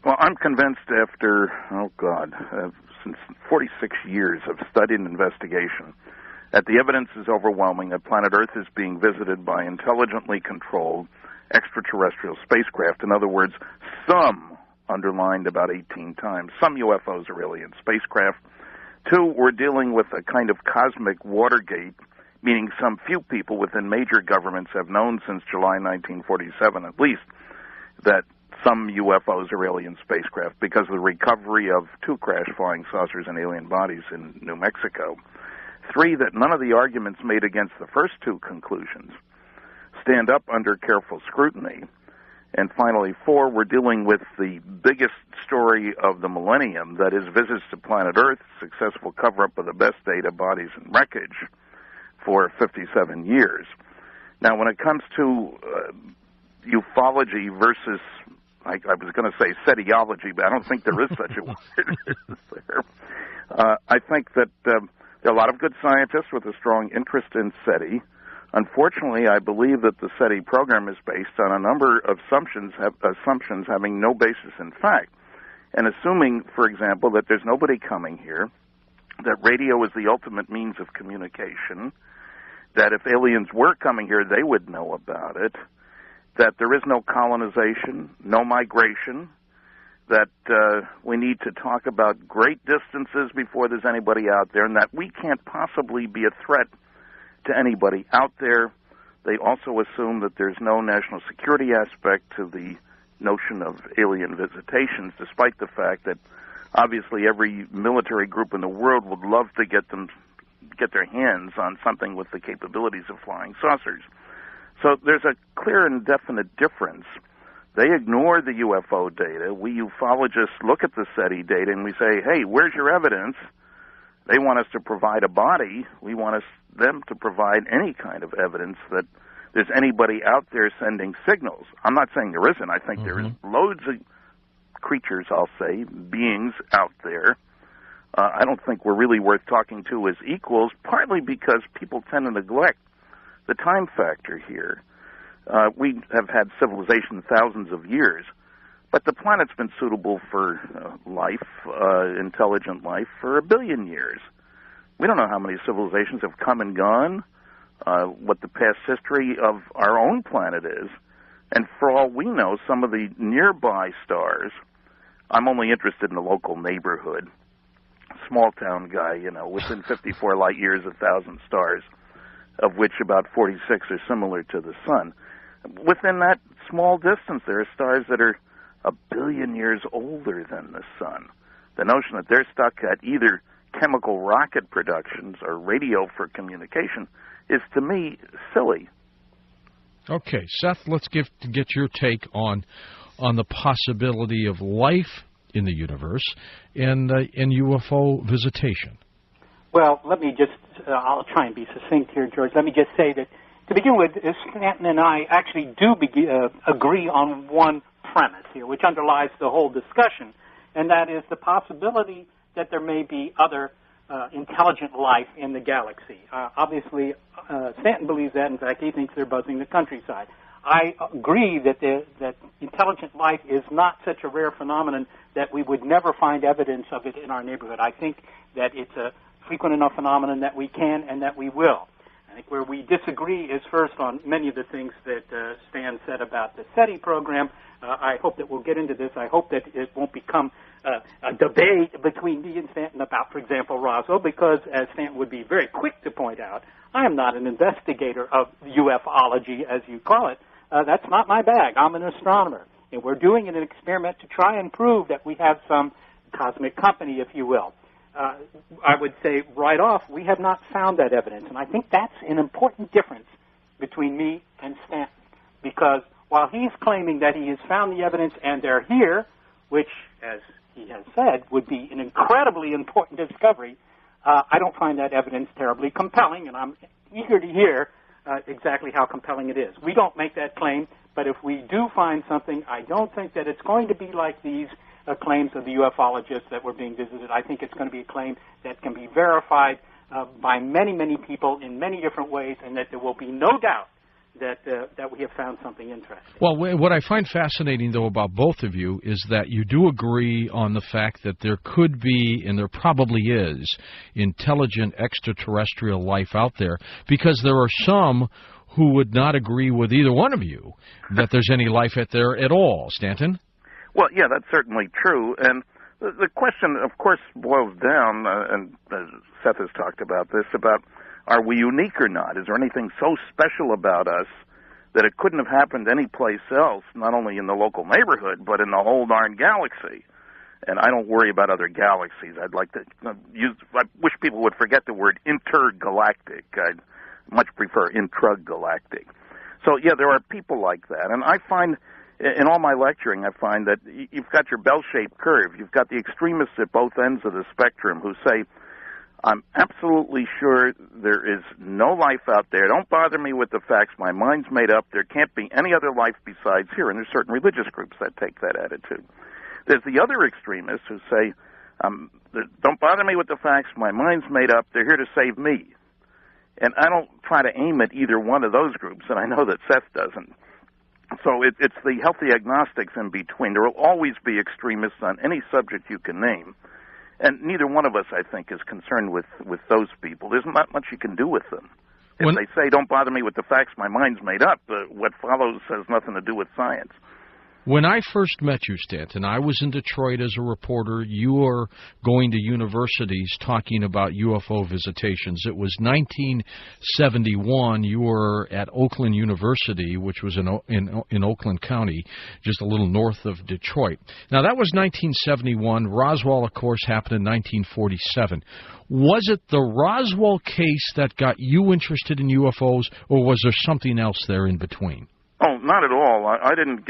Well, I'm convinced after, since 46 years of study and investigation, that the evidence is overwhelming that planet Earth is being visited by intelligently controlled extraterrestrial spacecraft. In other words, some, underlined about 18 times, some UFOs are alien spacecraft. Two, we're dealing with a kind of cosmic Watergate, meaning some few people within major governments have known since July 1947 at least that some UFOs are alien spacecraft because of the recovery of two crash flying saucers and alien bodies in New Mexico. Three, that none of the arguments made against the first two conclusions stand up under careful scrutiny. And finally, four, we're dealing with the biggest story of the millennium, that is visits to planet Earth, successful cover-up of the best data, bodies, and wreckage for 57 years. Now, when it comes to ufology versus, I was going to say setiology, but I don't think there is such a word. I think that there are a lot of good scientists with a strong interest in SETI. Unfortunately, I believe that the SETI program is based on a number of assumptions having no basis in fact. And assuming, for example, that there's nobody coming here, that radio is the ultimate means of communication, that if aliens were coming here, they would know about it, that there is no colonization, no migration, that we need to talk about great distances before there's anybody out there, and that we can't possibly be a threat to anybody out there. They also assume that there's no national security aspect to the notion of alien visitations, despite the fact that obviously every military group in the world would love to get their hands on something with the capabilities of flying saucers. So there's a clear and definite difference. They ignore the UFO data. We ufologists look at the SETI data and we say, hey, where's your evidence? They want us to provide a body. We want them to provide any kind of evidence that there's anybody out there sending signals. I'm not saying there isn't. I think there is loads of creatures, I'll say, beings out there. I don't think we're really worth talking to as equals, partly because people tend to neglect the time factor here. We have had civilization thousands of years, but the planet's been suitable for life, intelligent life, for 1 billion years. We don't know how many civilizations have come and gone, what the past history of our own planet is. And for all we know, some of the nearby stars, I'm only interested in the local neighborhood, small-town guy, within 54 light years, 1,000 stars, of which about 46 are similar to the sun. Within that small distance, there are stars that are 1 billion years older than the sun. The notion that they're stuck at either chemical rocket productions or radio for communication is, to me, silly. Okay, Seth, let's get your take on the possibility of life in the universe and UFO visitation. Well, let me just, I'll try and be succinct here, George. Let me just say that, to begin with, Stanton and I actually do agree on one premise here, which underlies the whole discussion, and that is the possibility that there may be other intelligent life in the galaxy. Obviously, Stanton believes that. In fact, he thinks they're buzzing the countryside. I agree that intelligent life is not such a rare phenomenon that we would never find evidence of it in our neighborhood. I think that it's a frequent enough phenomenon that we can and that we will. I think where we disagree is first on many of the things that Stan said about the SETI program. I hope that we'll get into this. I hope that it won't become a debate between me and Stanton about, for example, Roswell, because, as Stanton would be very quick to point out, I am not an investigator of ufology, as you call it. That's not my bag. I'm an astronomer. And we're doing an experiment to try and prove that we have some cosmic company, if you will. I would say right off, we have not found that evidence. And I think that's an important difference between me and Stanton. Because while he's claiming that he has found the evidence and they're here, which, as he has said, would be an incredibly important discovery, I don't find that evidence terribly compelling, and I'm eager to hear exactly how compelling it is. We don't make that claim, but if we do find something, I don't think that it's going to be like these claims of the ufologists that were being visited. I think it's going to be a claim that can be verified by many, many people in many different ways, and that there will be no doubt that we have found something interesting. Well, what I find fascinating, though, about both of you is that you do agree on the fact that there could be, and there probably is, intelligent extraterrestrial life out there, because there are some who would not agree with either one of you that there's any life out there at all. Stanton? Well, yeah, that's certainly true. And the question, of course, boils down, and Seth has talked about this, about are we unique or not? Is there anything so special about us that it couldn't have happened anyplace else, not only in the local neighborhood, but in the whole darn galaxy? And I don't worry about other galaxies. I'd like to I wish people would forget the word intergalactic. I'd much prefer intragalactic. So, yeah, there are people like that. And I find, in all my lecturing, I find that you've got your bell-shaped curve. You've got the extremists at both ends of the spectrum who say, I'm absolutely sure there is no life out there. Don't bother me with the facts. My mind's made up. There can't be any other life besides here. And there's certain religious groups that take that attitude. There's the other extremists who say, don't bother me with the facts. My mind's made up. They're here to save me. And I don't try to aim at either one of those groups, and I know that Seth doesn't. So it's the healthy agnostics in between. There will always be extremists on any subject you can name. And neither one of us, I think, is concerned with those people. There's not much you can do with them. If they say, don't bother me with the facts, my mind's made up, what follows has nothing to do with science. When I first met you, Stanton, I was in Detroit as a reporter. You were going to universities talking about UFO visitations. It was 1971. You were at Oakland University, which was in Oakland County, just a little north of Detroit. Now, that was 1971. Roswell, of course, happened in 1947. Was it the Roswell case that got you interested in UFOs, or was there something else there in between? Oh, not at all. I didn't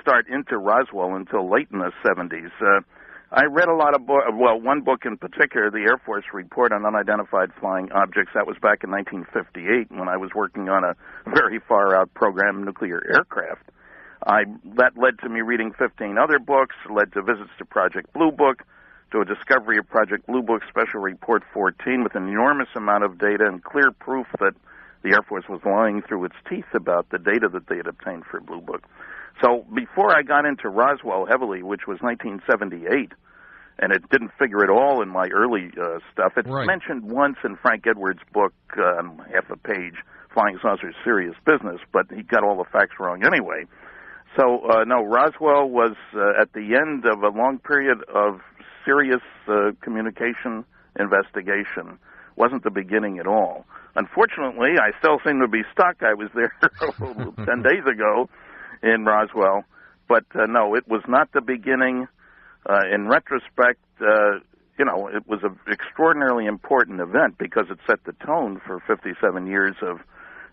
start into Roswell until late in the 70s. I read a lot of one book in particular, the Air Force Report on Unidentified Flying Objects. That was back in 1958 when I was working on a very far-out program, nuclear aircraft. That led to me reading 15 other books, led to visits to Project Blue Book, to a discovery of Project Blue Book Special Report 14 with an enormous amount of data and clear proof that the Air Force was lying through its teeth about the data that they had obtained for Blue Book. So before I got into Roswell heavily, which was 1978, and it didn't figure at all in my early stuff, it's mentioned once in Frank Edwards' book, half a page, Flying Saucers, Serious Business, but he got all the facts wrong anyway. So, no, Roswell was at the end of a long period of serious communication investigation. Wasn't the beginning at all. Unfortunately, I still seem to be stuck. I was there 10 days ago in Roswell. But, no, it was not the beginning. In retrospect, it was an extraordinarily important event because it set the tone for 57 years of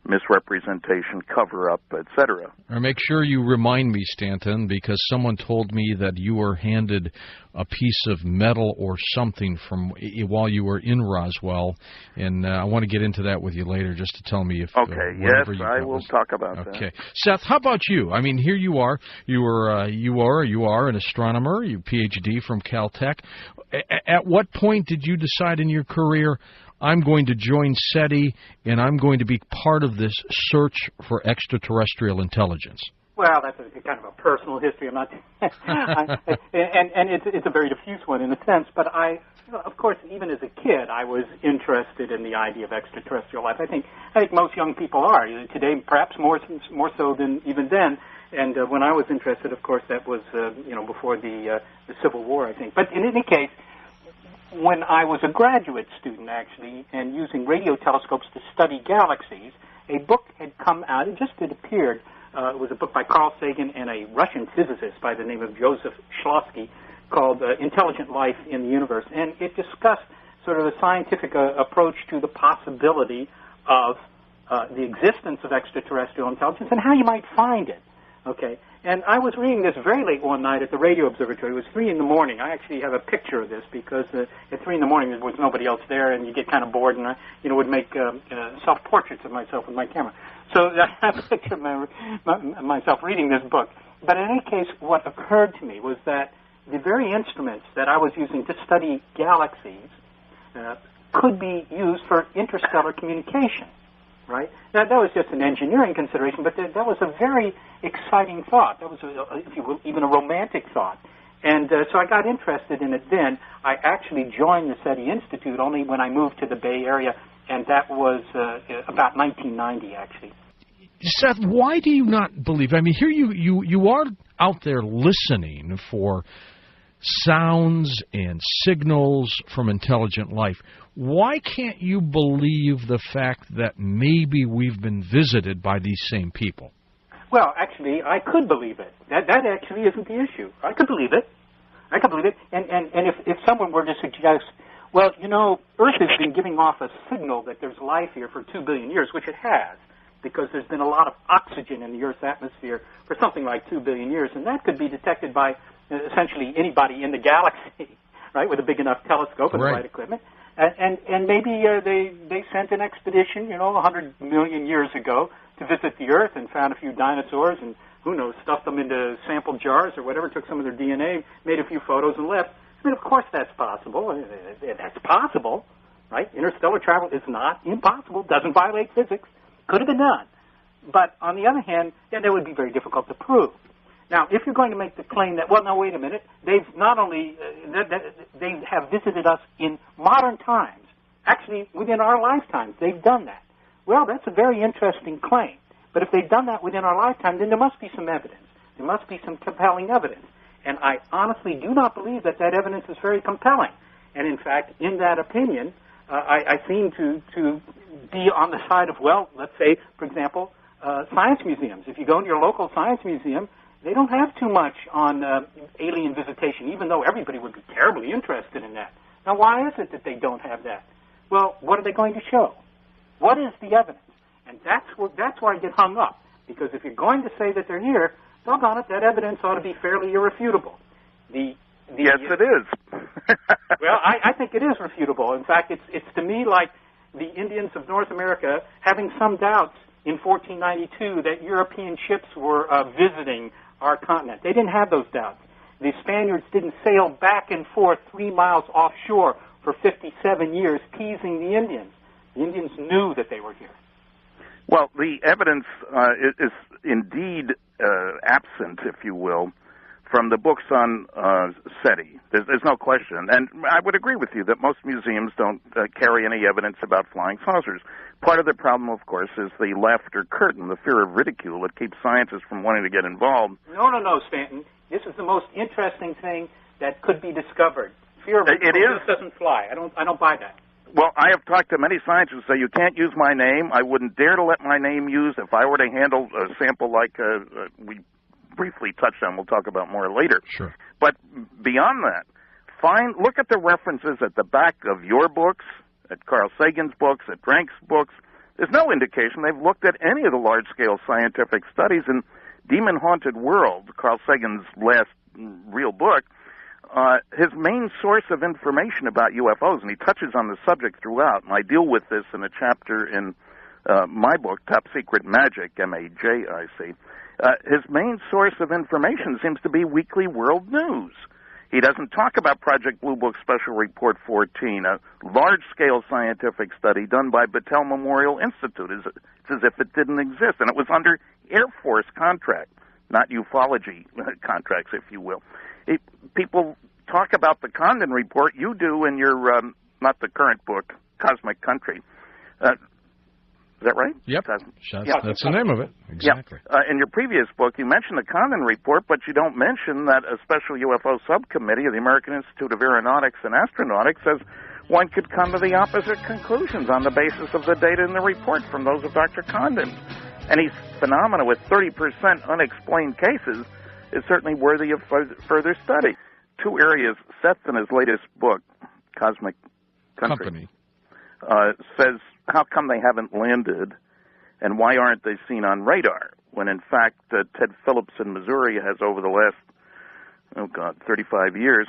misrepresentation, cover-up, etc. Make sure you remind me, Stanton, because someone told me that you were handed a piece of metal or something from while you were in Roswell, and I want to get into that with you later, just to tell me if yes, I will talk about that. Okay, Seth, how about you? I mean, here you are. You are an astronomer. You PhD from Caltech. At what point did you decide in your career, I'm going to join SETI, and I'm going to be part of this search for extraterrestrial intelligence? Well, that's a kind of a personal history. I'm not, and it's a very diffuse one in a sense. But of course, even as a kid, I was interested in the idea of extraterrestrial life. I think most young people are today, perhaps more so than even then. And when I was interested, of course, that was before the Civil War, I think. But in any case, when I was a graduate student, actually, and using radio telescopes to study galaxies, a book had come out. It just had appeared. It was a book by Carl Sagan and a Russian physicist by the name of Seth Shostak called Intelligent Life in the Universe. And it discussed sort of a scientific approach to the possibility of the existence of extraterrestrial intelligence and how you might find it. Okay. And I was reading this very late one night at the radio observatory. It was 3 in the morning. I actually have a picture of this because at 3 in the morning there was nobody else there, and you get kind of bored, and I, would make self-portraits of myself with my camera. So I have a picture of myself reading this book. But in any case, what occurred to me was that the very instruments that I was using to study galaxies could be used for interstellar communication. right? That was just an engineering consideration, but that was a very exciting thought. That was, if you will, even a romantic thought. And so I got interested in it then. I actually joined the SETI Institute only when I moved to the Bay Area, and that was about 1990, actually. Seth, why do you not believe? I mean, here you are out there listening for sounds and signals from intelligent life. Why can't you believe the fact that maybe we've been visited by these same people? Well, actually, I could believe it. That actually isn't the issue. I could believe it. I could believe it. And if someone were to suggest, well, you know, Earth has been giving off a signal that there's life here for 2 billion years, which it has, because there's been a lot of oxygen in the Earth's atmosphere for something like 2 billion years, and that could be detected by essentially anybody in the galaxy, right, with a big enough telescope and the right equipment. And maybe they sent an expedition, 100 million years ago to visit the Earth and found a few dinosaurs and, who knows, stuffed them into sample jars or whatever, took some of their DNA, made a few photos and left. I mean, of course that's possible. That's possible, right? Interstellar travel is not impossible, doesn't violate physics, could have been done. But on the other hand, that would be very difficult to prove. Now, if you're going to make the claim that, well, now, wait a minute, they've not only, they have visited us in modern times, actually within our lifetimes, they've done that. Well, that's a very interesting claim. But if they've done that within our lifetime, then there must be some evidence. There must be some compelling evidence. And I honestly do not believe that evidence is very compelling. And in fact, in that opinion, I seem to be on the side of, well, let's say, for example, science museums. If you go to your local science museum, they don't have too much on alien visitation, even though everybody would be terribly interested in that. Now, why is it that they don't have that? Well, what are they going to show? What is the evidence? And that's where I get hung up, because if you're going to say that they're here, doggone it, that evidence ought to be fairly irrefutable. Yes, it is. Well, I think it is refutable. In fact, it's to me like the Indians of North America having some doubts in 1492 that European ships were visiting our continent. They didn't have those doubts. The Spaniards didn't sail back and forth 3 miles offshore for 57 years teasing the Indians. The Indians knew that they were here. Well, the evidence is indeed absent, if you will, from the books on SETI. There's no question. And I would agree with you that most museums don't carry any evidence about flying saucers. Part of the problem, of course, is the laughter curtain, the fear of ridicule that keeps scientists from wanting to get involved. No, Stanton. This is the most interesting thing that could be discovered. Fear of ridicule just doesn't fly. I don't buy that. Well, I have talked to many scientists who say you can't use my name. I wouldn't dare to let my name used if I were to handle a sample like we briefly touched on. We'll talk about more later. Sure. But beyond that, look at the references at the back of your books, at Carl Sagan's books, at Drank's books. There's no indication they've looked at any of the large-scale scientific studies. In Demon Haunted World, Carl Sagan's last real book, his main source of information about UFOs, and he touches on the subject throughout, and I deal with this in a chapter in my book, Top Secret Magic, MAJIC, his main source of information seems to be Weekly World News. He doesn't talk about Project Blue Book Special Report 14, a large-scale scientific study done by Battelle Memorial Institute. It's as if it didn't exist, and it was under Air Force contract, not ufology contracts, if you will. People talk about the Condon Report. You do in your, not the current book, Cosmic Country. Is that right? Yep. That's the name of it. Exactly. Yep. In your previous book, you mentioned the Condon Report, but you don't mention that a special UFO subcommittee of the American Institute of Aeronautics and Astronautics says one could come to the opposite conclusions on the basis of the data in the report from those of Dr. Condon. And his phenomena with 30% unexplained cases is certainly worthy of further study. Two areas, Seth in his latest book, Cosmic Country, says, how come they haven't landed and why aren't they seen on radar? When in fact, Ted Phillips in Missouri has over the last, 35 years,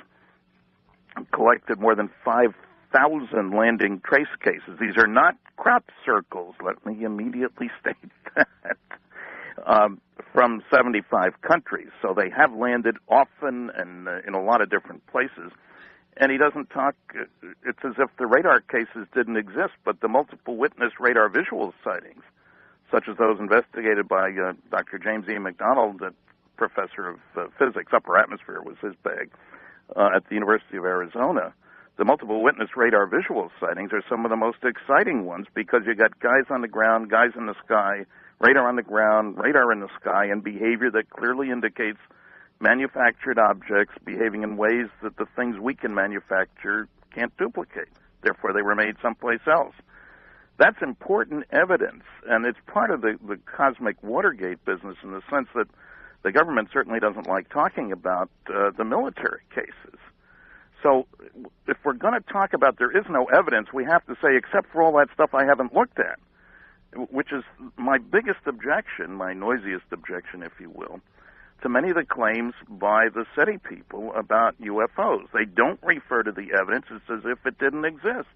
collected more than 5,000 landing trace cases. These are not crop circles, let me immediately state that, from 75 countries. So they have landed often and in a lot of different places. And he doesn't talk, it's as if the radar cases didn't exist, but the multiple witness radar visual sightings, such as those investigated by Dr. James E. McDonald, the professor of physics, upper atmosphere was his bag, at the University of Arizona. The multiple witness radar visual sightings are some of the most exciting ones because you got guys on the ground, guys in the sky, radar on the ground, radar in the sky, and behavior that clearly indicates manufactured objects behaving in ways that the things we can manufacture can't duplicate. Therefore, they were made someplace else. That's important evidence, and it's part of the cosmic Watergate business in the sense that the government certainly doesn't like talking about the military cases. So if we're going to talk about there is no evidence, we have to say, except for all that stuff I haven't looked at, which is my biggest objection, my noisiest objection, if you will, to many of the claims by the SETI people about UFOs. They don't refer to the evidence. It's as if it didn't exist.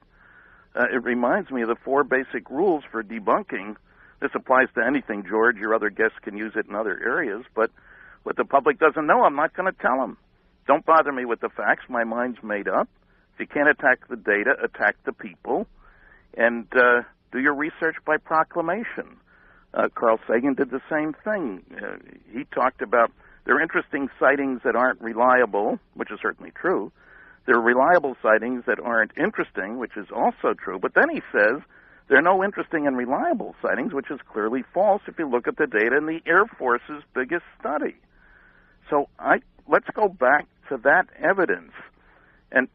It reminds me of the 4 basic rules for debunking. This applies to anything, George. Your other guests can use it in other areas. But what the public doesn't know, I'm not going to tell them. Don't bother me with the facts. My mind's made up. If you can't attack the data, attack the people. And do your research by proclamation. Carl Sagan did the same thing. He talked about there are interesting sightings that aren't reliable, which is certainly true. There are reliable sightings that aren't interesting, which is also true. But then he says there are no interesting and reliable sightings, which is clearly false if you look at the data in the Air Force's biggest study. So let's go back to that evidence. And,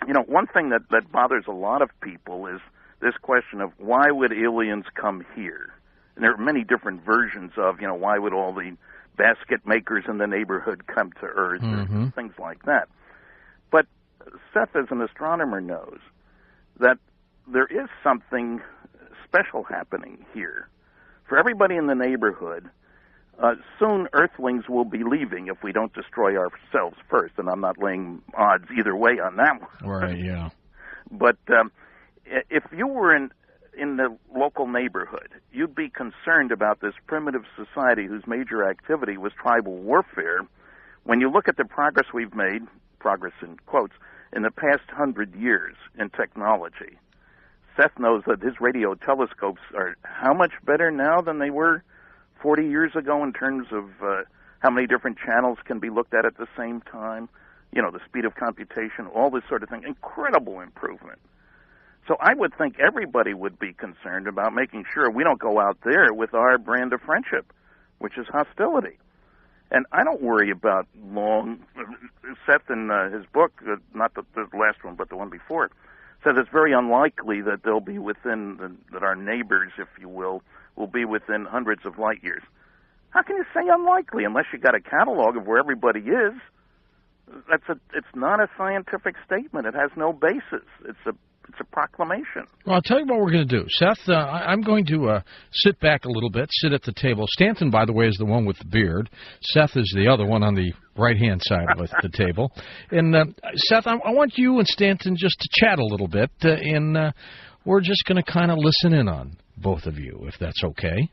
you know, one thing that bothers a lot of people is this question of why would aliens come here? And there are many different versions of, you know, why would all the basket makers in the neighborhood come to Earth, or things like that. But Seth, as an astronomer, knows that there is something special happening here. For everybody in the neighborhood, soon Earthlings will be leaving if we don't destroy ourselves first, and I'm not laying odds either way on that one. Right, yeah. But if you were in the local neighborhood, you'd be concerned about this primitive society whose major activity was tribal warfare. When you look at the progress we've made, progress in quotes, in the past 100 years in technology, Seth knows that his radio telescopes are how much better now than they were 40 years ago in terms of how many different channels can be looked at the same time, you know, the speed of computation, all this sort of thing. Incredible improvement. So I would think everybody would be concerned about making sure we don't go out there with our brand of friendship, which is hostility. And I don't worry about long. Seth in his book, not the last one, but the one before, says it's very unlikely that they'll be within, that our neighbors, if you will be within hundreds of light years. How can you say unlikely unless you got a catalog of where everybody is? It's not a scientific statement. It has no basis. It's a proclamation. Well, I'll tell you what we're going to do. Seth, I'm going to sit back a little bit, sit at the table. Stanton, by the way, is the one with the beard. Seth is the other one on the right-hand side of the table. And, Seth, I want you and Stanton just to chat a little bit, and we're just going to kind of listen in on both of you, if that's okay.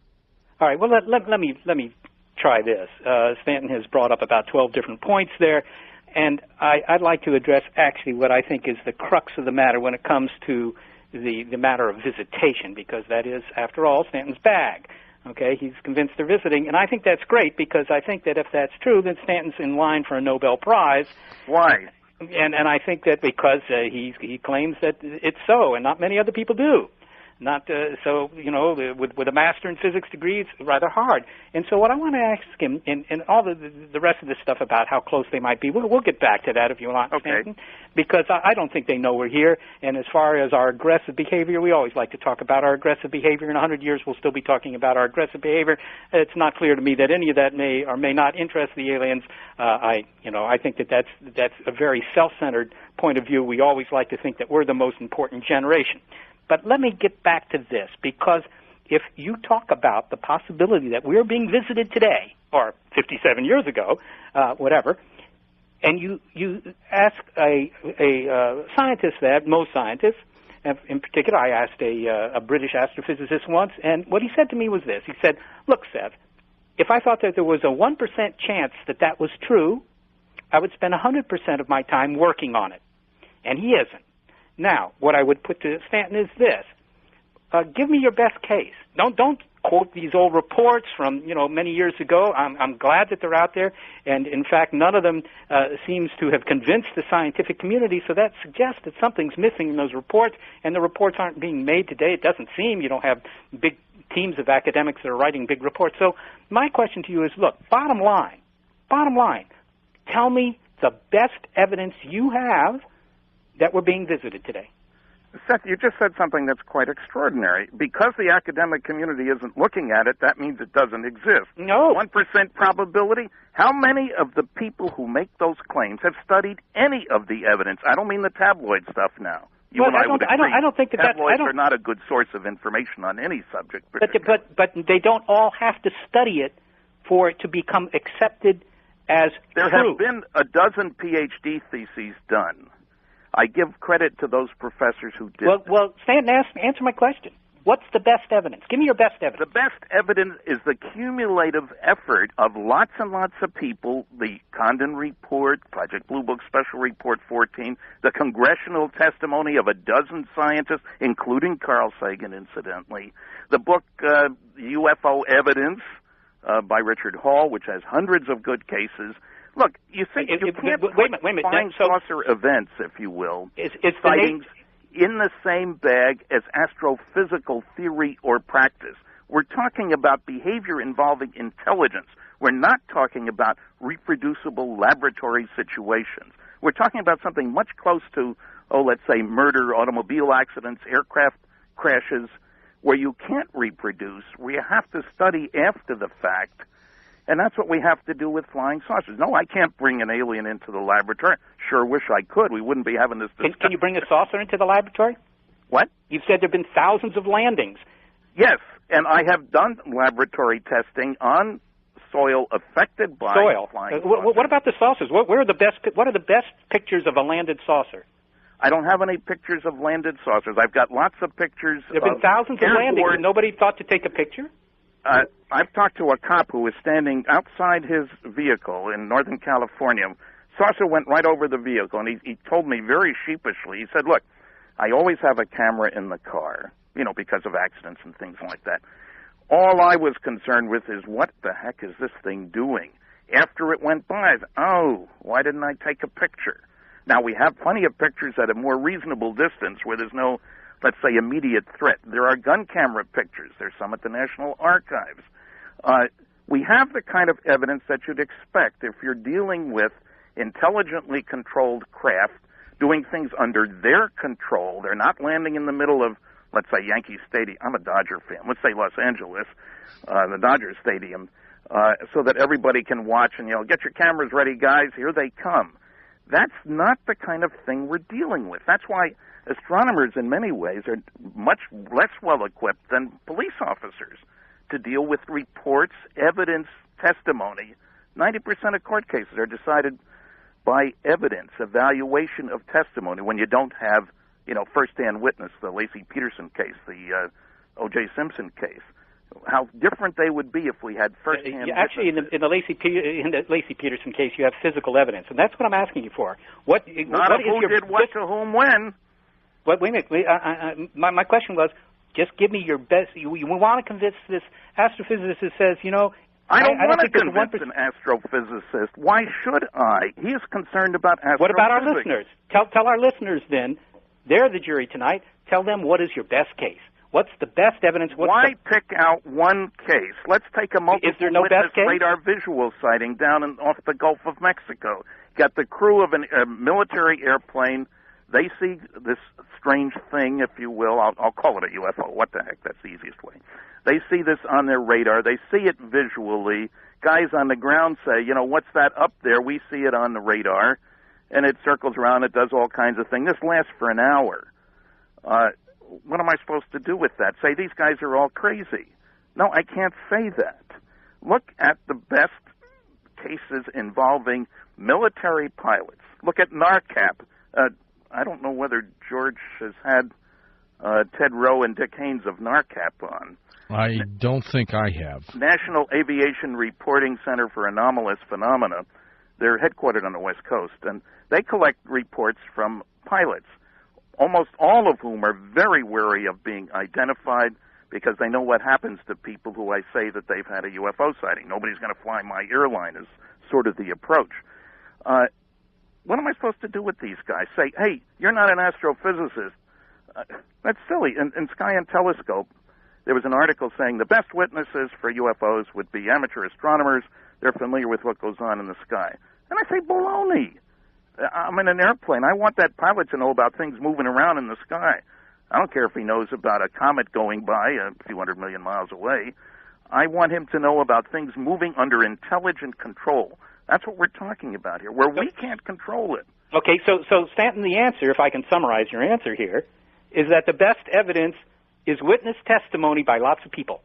All right. Well, let me try this. Stanton has brought up about 12 different points there. And I'd like to address actually what I think is the crux of the matter when it comes to the matter of visitation, because that is, after all, Stanton's bag. Okay, he's convinced they're visiting, and I think that's great, because I think that if that's true, then Stanton's in line for a Nobel Prize. Why? And I think that because he claims that it's so, and not many other people do. Not so, you know, with a master in physics degree, it's rather hard. And so what I want to ask him, and all the rest of this stuff about how close they might be, we'll get back to that if you want, okay. Stanton, because I don't think they know we're here. And as far as our aggressive behavior, we always like to talk about our aggressive behavior. In 100 years, we'll still be talking about our aggressive behavior. It's not clear to me that any of that may or may not interest the aliens. I think that's a very self-centered point of view. We always like to think that we're the most important generation. But let me get back to this, because if you talk about the possibility that we're being visited today, or 57 years ago, whatever, and you ask a scientist that, most scientists, in particular, I asked a British astrophysicist once, and what he said to me was this. He said, look, Seth, if I thought that there was a 1% chance that was true, I would spend 100% of my time working on it. and he isn't. Now, what I would put to Stanton is this. Give me your best case. Don't quote these old reports from many years ago. I'm glad that they're out there, and in fact, none of them seems to have convinced the scientific community. So that suggests that something's missing in those reports, and the reports aren't being made today. It doesn't seem. You don't have big teams of academics that are writing big reports. So my question to you is: look, bottom line, tell me the best evidence you have that we're being visited today. Seth, you just said something that's quite extraordinary. Because the academic community isn't looking at it, that means it doesn't exist. No. 1% probability? How many of the people who make those claims have studied any of the evidence? I don't mean the tabloid stuff now. I don't think that tabloids are not a good source of information on any subject. But they don't all have to study it for it to become accepted as there true. Have been a dozen PhD theses done. I give credit to those professors who did. Well, Stanton, answer my question. What's the best evidence? Give me your best evidence. The best evidence is the cumulative effort of lots and lots of people, the Condon Report, Project Blue Book Special Report 14, the congressional testimony of a dozen scientists, including Carl Sagan, incidentally, the book UFO Evidence by Richard Hall, which has hundreds of good cases. Look, you can't wait a minute. Flying saucer events, if you will, it's sightings in the same bag as astrophysical theory or practice. We're talking about behavior involving intelligence. We're not talking about reproducible laboratory situations. We're talking about something much close to, let's say murder, automobile accidents, aircraft crashes, where you can't reproduce, where you have to study after the fact. And that's what we have to do with flying saucers. No, I can't bring an alien into the laboratory. Sure wish I could. We wouldn't be having this discussion. Can you bring a saucer into the laboratory? What? You've said there have been thousands of landings. Yes, and I have done laboratory testing on soil affected by flying saucers. What about the saucers? What are the best pictures of a landed saucer? I don't have any pictures of landed saucers. I've got lots of pictures. There have been thousands of landings, and nobody thought to take a picture? I've talked to a cop who was standing outside his vehicle in Northern California. Saucer went right over the vehicle, and he told me very sheepishly, he said, look, I always have a camera in the car, because of accidents and things like that. All I was concerned with is what the heck is this thing doing? After it went by, why didn't I take a picture? Now, we have plenty of pictures at a more reasonable distance where there's no, let's say, immediate threat. There are gun camera pictures. There's some at the National Archives. We have the kind of evidence that you'd expect if you're dealing with intelligently controlled craft doing things under their control. They're not landing in the middle of, let's say, Yankee Stadium. I'm a Dodger fan. Let's say Los Angeles, the Dodger Stadium, so that everybody can watch and, get your cameras ready, guys. Here they come. That's not the kind of thing we're dealing with. That's why astronomers, in many ways, are much less well-equipped than police officers to deal with reports, evidence, testimony. 90% of court cases are decided by evidence, evaluation of testimony, when you don't have, first-hand witness, the Lacey Peterson case, the O.J. Simpson case. How different they would be if we had first-hand actually, in the Lacey Peterson case, you have physical evidence, and that's what I'm asking you for. Who did what to whom when. But wait a minute. My question was, just give me your best. You want to convince this astrophysicist who says, I don't want to convince an astrophysicist. Why should I? He is concerned about astrophysics. What about our listeners? Tell our listeners then. They're the jury tonight. Tell them what is your best case. What's the best evidence? Why pick out one case? Let's take a multiple witness radar visual sighting down off the Gulf of Mexico. Got the crew of a military airplane. They see this strange thing, if you will. I'll call it a UFO. What the heck? That's the easiest way. They see this on their radar. They see it visually. Guys on the ground say, what's that up there? We see it on the radar. And it circles around. It does all kinds of things. This lasts for an hour. What am I supposed to do with that? Say these guys are all crazy. No, I can't say that. Look at the best cases involving military pilots. Look at NARCAP. I don't know whether George has had Ted Rowe and Dick Haynes of NARCAP on. I don't think I have. National Aviation Reporting Center for Anomalous Phenomena. They're headquartered on the West Coast, and they collect reports from pilots, almost all of whom are very wary of being identified because they know what happens to people who I say that they've had a UFO sighting. Nobody's going to fly my airline is sort of the approach. What am I supposed to do with these guys? Say, hey, you're not an astrophysicist. That's silly. In Sky and Telescope, there was an article saying the best witnesses for UFOs would be amateur astronomers. They're familiar with what goes on in the sky. And I say, baloney. I'm in an airplane. I want that pilot to know about things moving around in the sky. I don't care if he knows about a comet going by a few 100 million miles away. I want him to know about things moving under intelligent control. That's what we're talking about here, where we can't control it. Okay, so Stanton, the answer, if I can summarize your answer here, is that the best evidence is witness testimony by lots of people.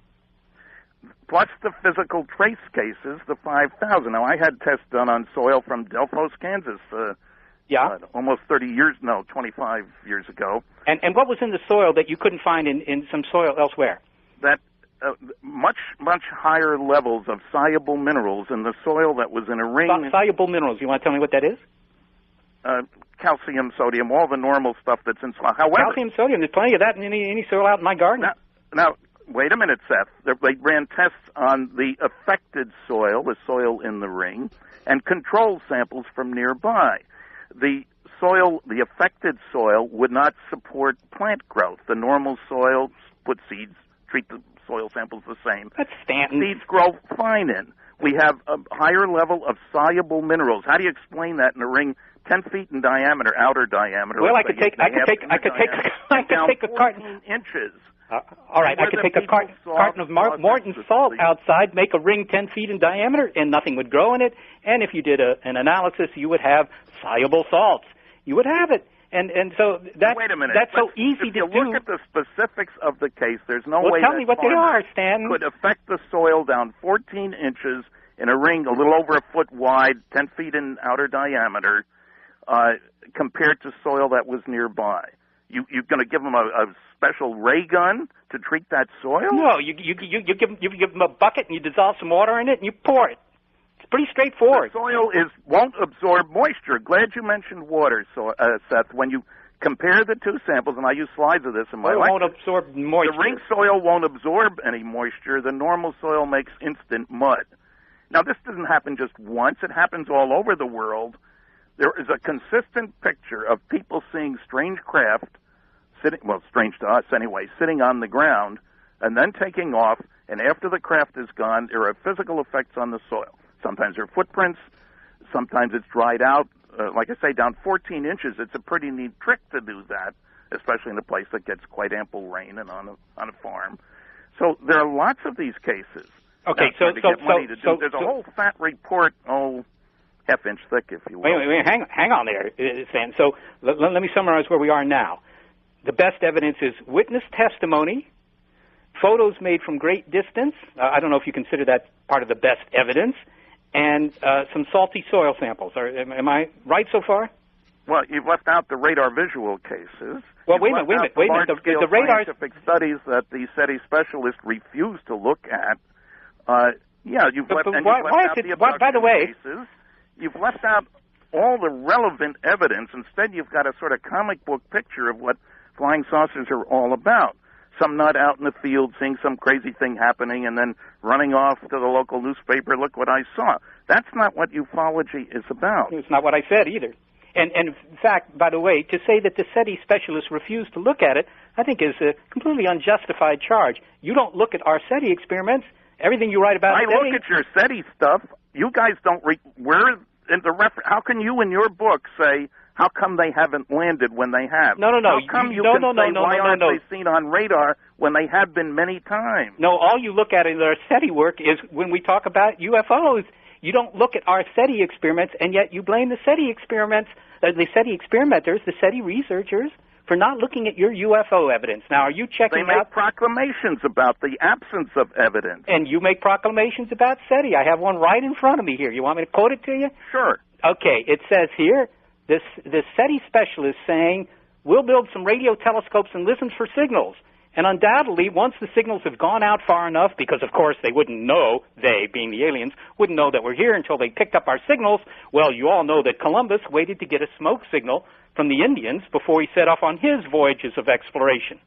Plus the physical trace cases, the 5,000. Now, I had tests done on soil from Delphos, Kansas, almost 25 years ago. And what was in the soil that you couldn't find in some soil elsewhere? That much higher levels of soluble minerals in the soil that was in a ring. Soluble minerals. You want to tell me what that is? Calcium, sodium, all the normal stuff that's in soil. However, calcium, sodium, there's plenty of that in any soil out in my garden. Now, wait a minute, Seth. They ran tests on the affected soil, the soil in the ring, and control samples from nearby. The affected soil would not support plant growth. The normal soil, put seeds, treat the soil samples the same. That's Stanton. Seeds grow fine in. We have a higher level of soluble minerals. How do you explain that in a ring 10 feet in diameter, outer diameter? Well, I could take a carton inches. All right, I could take a carton of Morton salt outside, make a ring 10 feet in diameter, and nothing would grow in it. And if you did an analysis, you would have soluble salts. You would have it. And so wait a minute. That's so easy to do. If you look at the specifics of the case, there's no way tell me what they are, Stan. Could affect the soil down 14 inches in a ring a little over a foot wide, 10 feet in outer diameter, compared to soil that was nearby. You're going to give them a special ray gun to treat that soil? No, you give them a bucket and you dissolve some water in it and you pour it. It's pretty straightforward. The soil won't absorb moisture. Glad you mentioned water, Seth. When you compare the two samples, and I use slides of this in my lecture, won't absorb moisture. The ring soil won't absorb any moisture. The normal soil makes instant mud. Now, this doesn't happen just once. It happens all over the world. There is a consistent picture of people seeing strange craft, strange to us anyway, sitting on the ground and then taking off, and after the craft is gone, there are physical effects on the soil. Sometimes there are footprints, sometimes it's dried out. Like I say, down 14 inches, it's a pretty neat trick to do that, especially in a place that gets quite ample rain and on a farm. So there are lots of these cases. Okay, there's a whole fat report, half-inch thick, if you will. Wait, hang on there, Stan. So let me summarize where we are now. The best evidence is witness testimony, photos made from great distance. I don't know if you consider that part of the best evidence, and some salty soil samples. Am I right so far? Well, you've left out the radar visual cases. Well, wait a minute. The radar scientific studies that the SETI specialists refuse to look at. You've left out the abduction cases. You've left out all the relevant evidence. Instead, you've got a sort of comic book picture of what flying saucers are all about. Some nut out in the field seeing some crazy thing happening and then running off to the local newspaper, look what I saw. That's not what ufology is about. It's not what I said either. And in fact, by the way, to say that the SETI specialists refused to look at it, I think is a completely unjustified charge. You don't look at our SETI experiments. Everything you write about SETI... I look at your SETI stuff. You guys don't... How can you in your book say... How come they haven't landed when they have? No. How come why aren't they seen on radar when they have been many times? No, all you look at in our SETI work is when we talk about UFOs. You don't look at our SETI experiments, and yet you blame the SETI experiments, the SETI experimenters, the SETI researchers, for not looking at your UFO evidence. Now, are you checking out... They make proclamations about the absence of evidence. And you make proclamations about SETI. I have one right in front of me here. You want me to quote it to you? Sure. Okay, it says here... The SETI specialist saying, we'll build some radio telescopes and listen for signals. And undoubtedly, once the signals have gone out far enough, because of course they wouldn't know, they being the aliens, wouldn't know that we're here until they picked up our signals. Well, you all know that Columbus waited to get a smoke signal from the Indians before he set off on his voyages of exploration.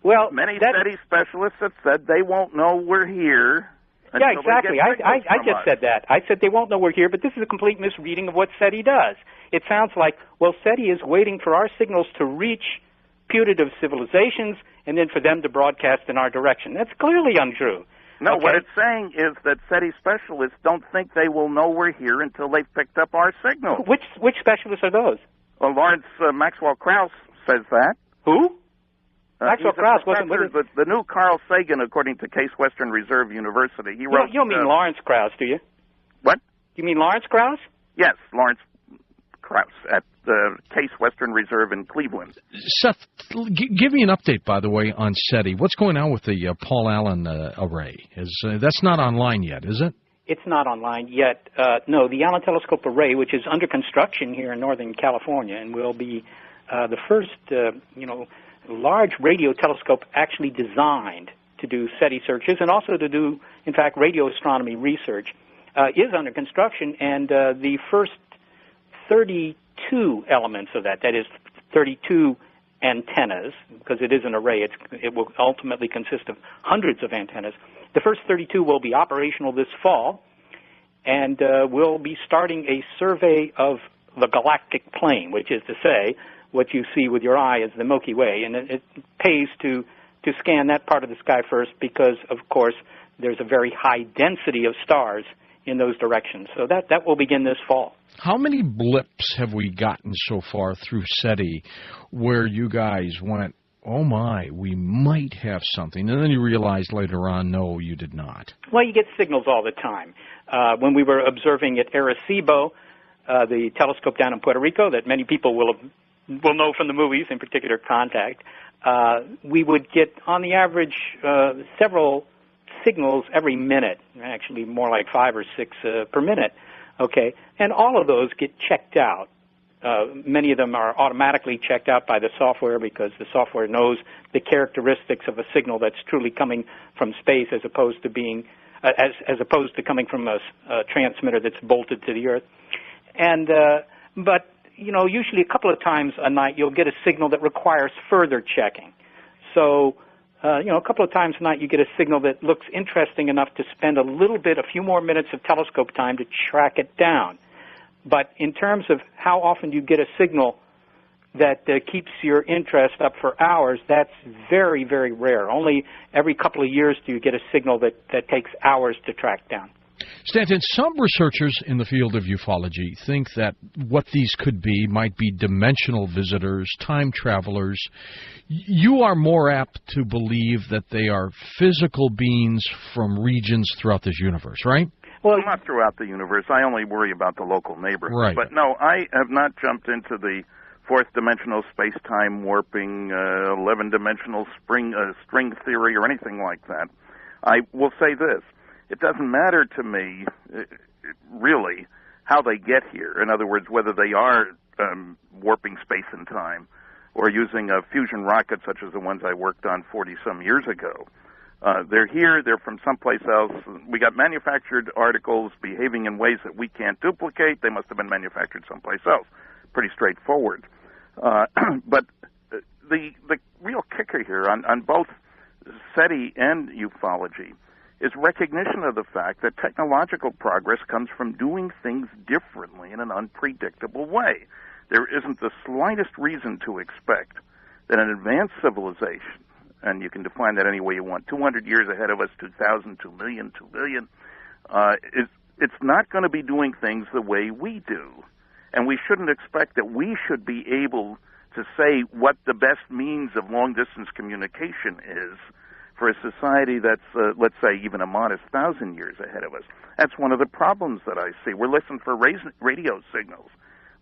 Well, many SETI specialists have said they won't know we're here. Yeah, exactly. I just said that. I said they won't know we're here, but this is a complete misreading of what SETI does. It sounds like, well, SETI is waiting for our signals to reach putative civilizations and then for them to broadcast in our direction. That's clearly untrue. No, okay? What it's saying is that SETI specialists don't think they will know we're here until they've picked up our signal. Which specialists are those? Well, Lawrence Maxwell Krauss says that. Who? Maxwell Krauss wasn't with it. The new Carl Sagan, according to Case Western Reserve University. He wrote. You don't mean Lawrence Krauss, do you? What? You mean Lawrence Krauss? Yes, Lawrence Krauss at the Case Western Reserve in Cleveland. Seth, give me an update, by the way, on SETI. What's going on with the Paul Allen array? That's not online yet, is it? It's not online yet. No, the Allen Telescope Array, which is under construction here in Northern California, and will be the first, large radio telescope actually designed to do SETI searches and also to do, in fact, radio astronomy research, is under construction, and the first 32 elements of that is 32 antennas, because it is an array, it will ultimately consist of hundreds of antennas. The first 32 will be operational this fall, and we'll be starting a survey of the galactic plane, which is to say, what you see with your eye is the Milky Way, and it pays to scan that part of the sky first because, of course, there's a very high density of stars in those directions. So that will begin this fall. How many blips have we gotten so far through SETI where you guys went, oh my, we might have something, and then you realized later on, no, you did not? Well, you get signals all the time. When we were observing at Arecibo, the telescope down in Puerto Rico that many people will know from the movies, in particular Contact, we would get, on the average, several signals every minute, actually more like 5 or 6 per minute, okay? And all of those get checked out. Many of them are automatically checked out by the software because the software knows the characteristics of a signal that's truly coming from space as opposed to being as opposed to coming from a transmitter that's bolted to the Earth. And but usually a couple of times a night you'll get a signal that requires further checking. So a couple of times a night you get a signal that looks interesting enough to spend a few more minutes of telescope time to track it down. But in terms of how often you get a signal that keeps your interest up for hours, that's very, very rare. Only every couple of years do you get a signal that takes hours to track down. Stanton, some researchers in the field of ufology think that what these could be might be dimensional visitors, time travelers. You are more apt to believe that they are physical beings from regions throughout this universe, right? Well, not throughout the universe. I only worry about the local neighborhood. Right. But no, I have not jumped into the fourth-dimensional space-time warping, 11-dimensional string theory or anything like that. I will say this. It doesn't matter to me, really, how they get here. In other words, whether they are warping space and time or using a fusion rocket such as the ones I worked on 40-some years ago. They're here. They're from someplace else. We got manufactured articles behaving in ways that we can't duplicate. They must have been manufactured someplace else. Pretty straightforward. But the real kicker here on both SETI and ufology is recognition of the fact that technological progress comes from doing things differently in an unpredictable way. There isn't the slightest reason to expect that an advanced civilization, and you can define that any way you want, 200 years ahead of us, 2,000, 2 million, 2 billion, it's not going to be doing things the way we do. And we shouldn't expect that we should be able to say what the best means of long-distance communication is for a society that's, let's say, even a modest 1,000 years ahead of us. That's one of the problems that I see. We're listening for radio signals.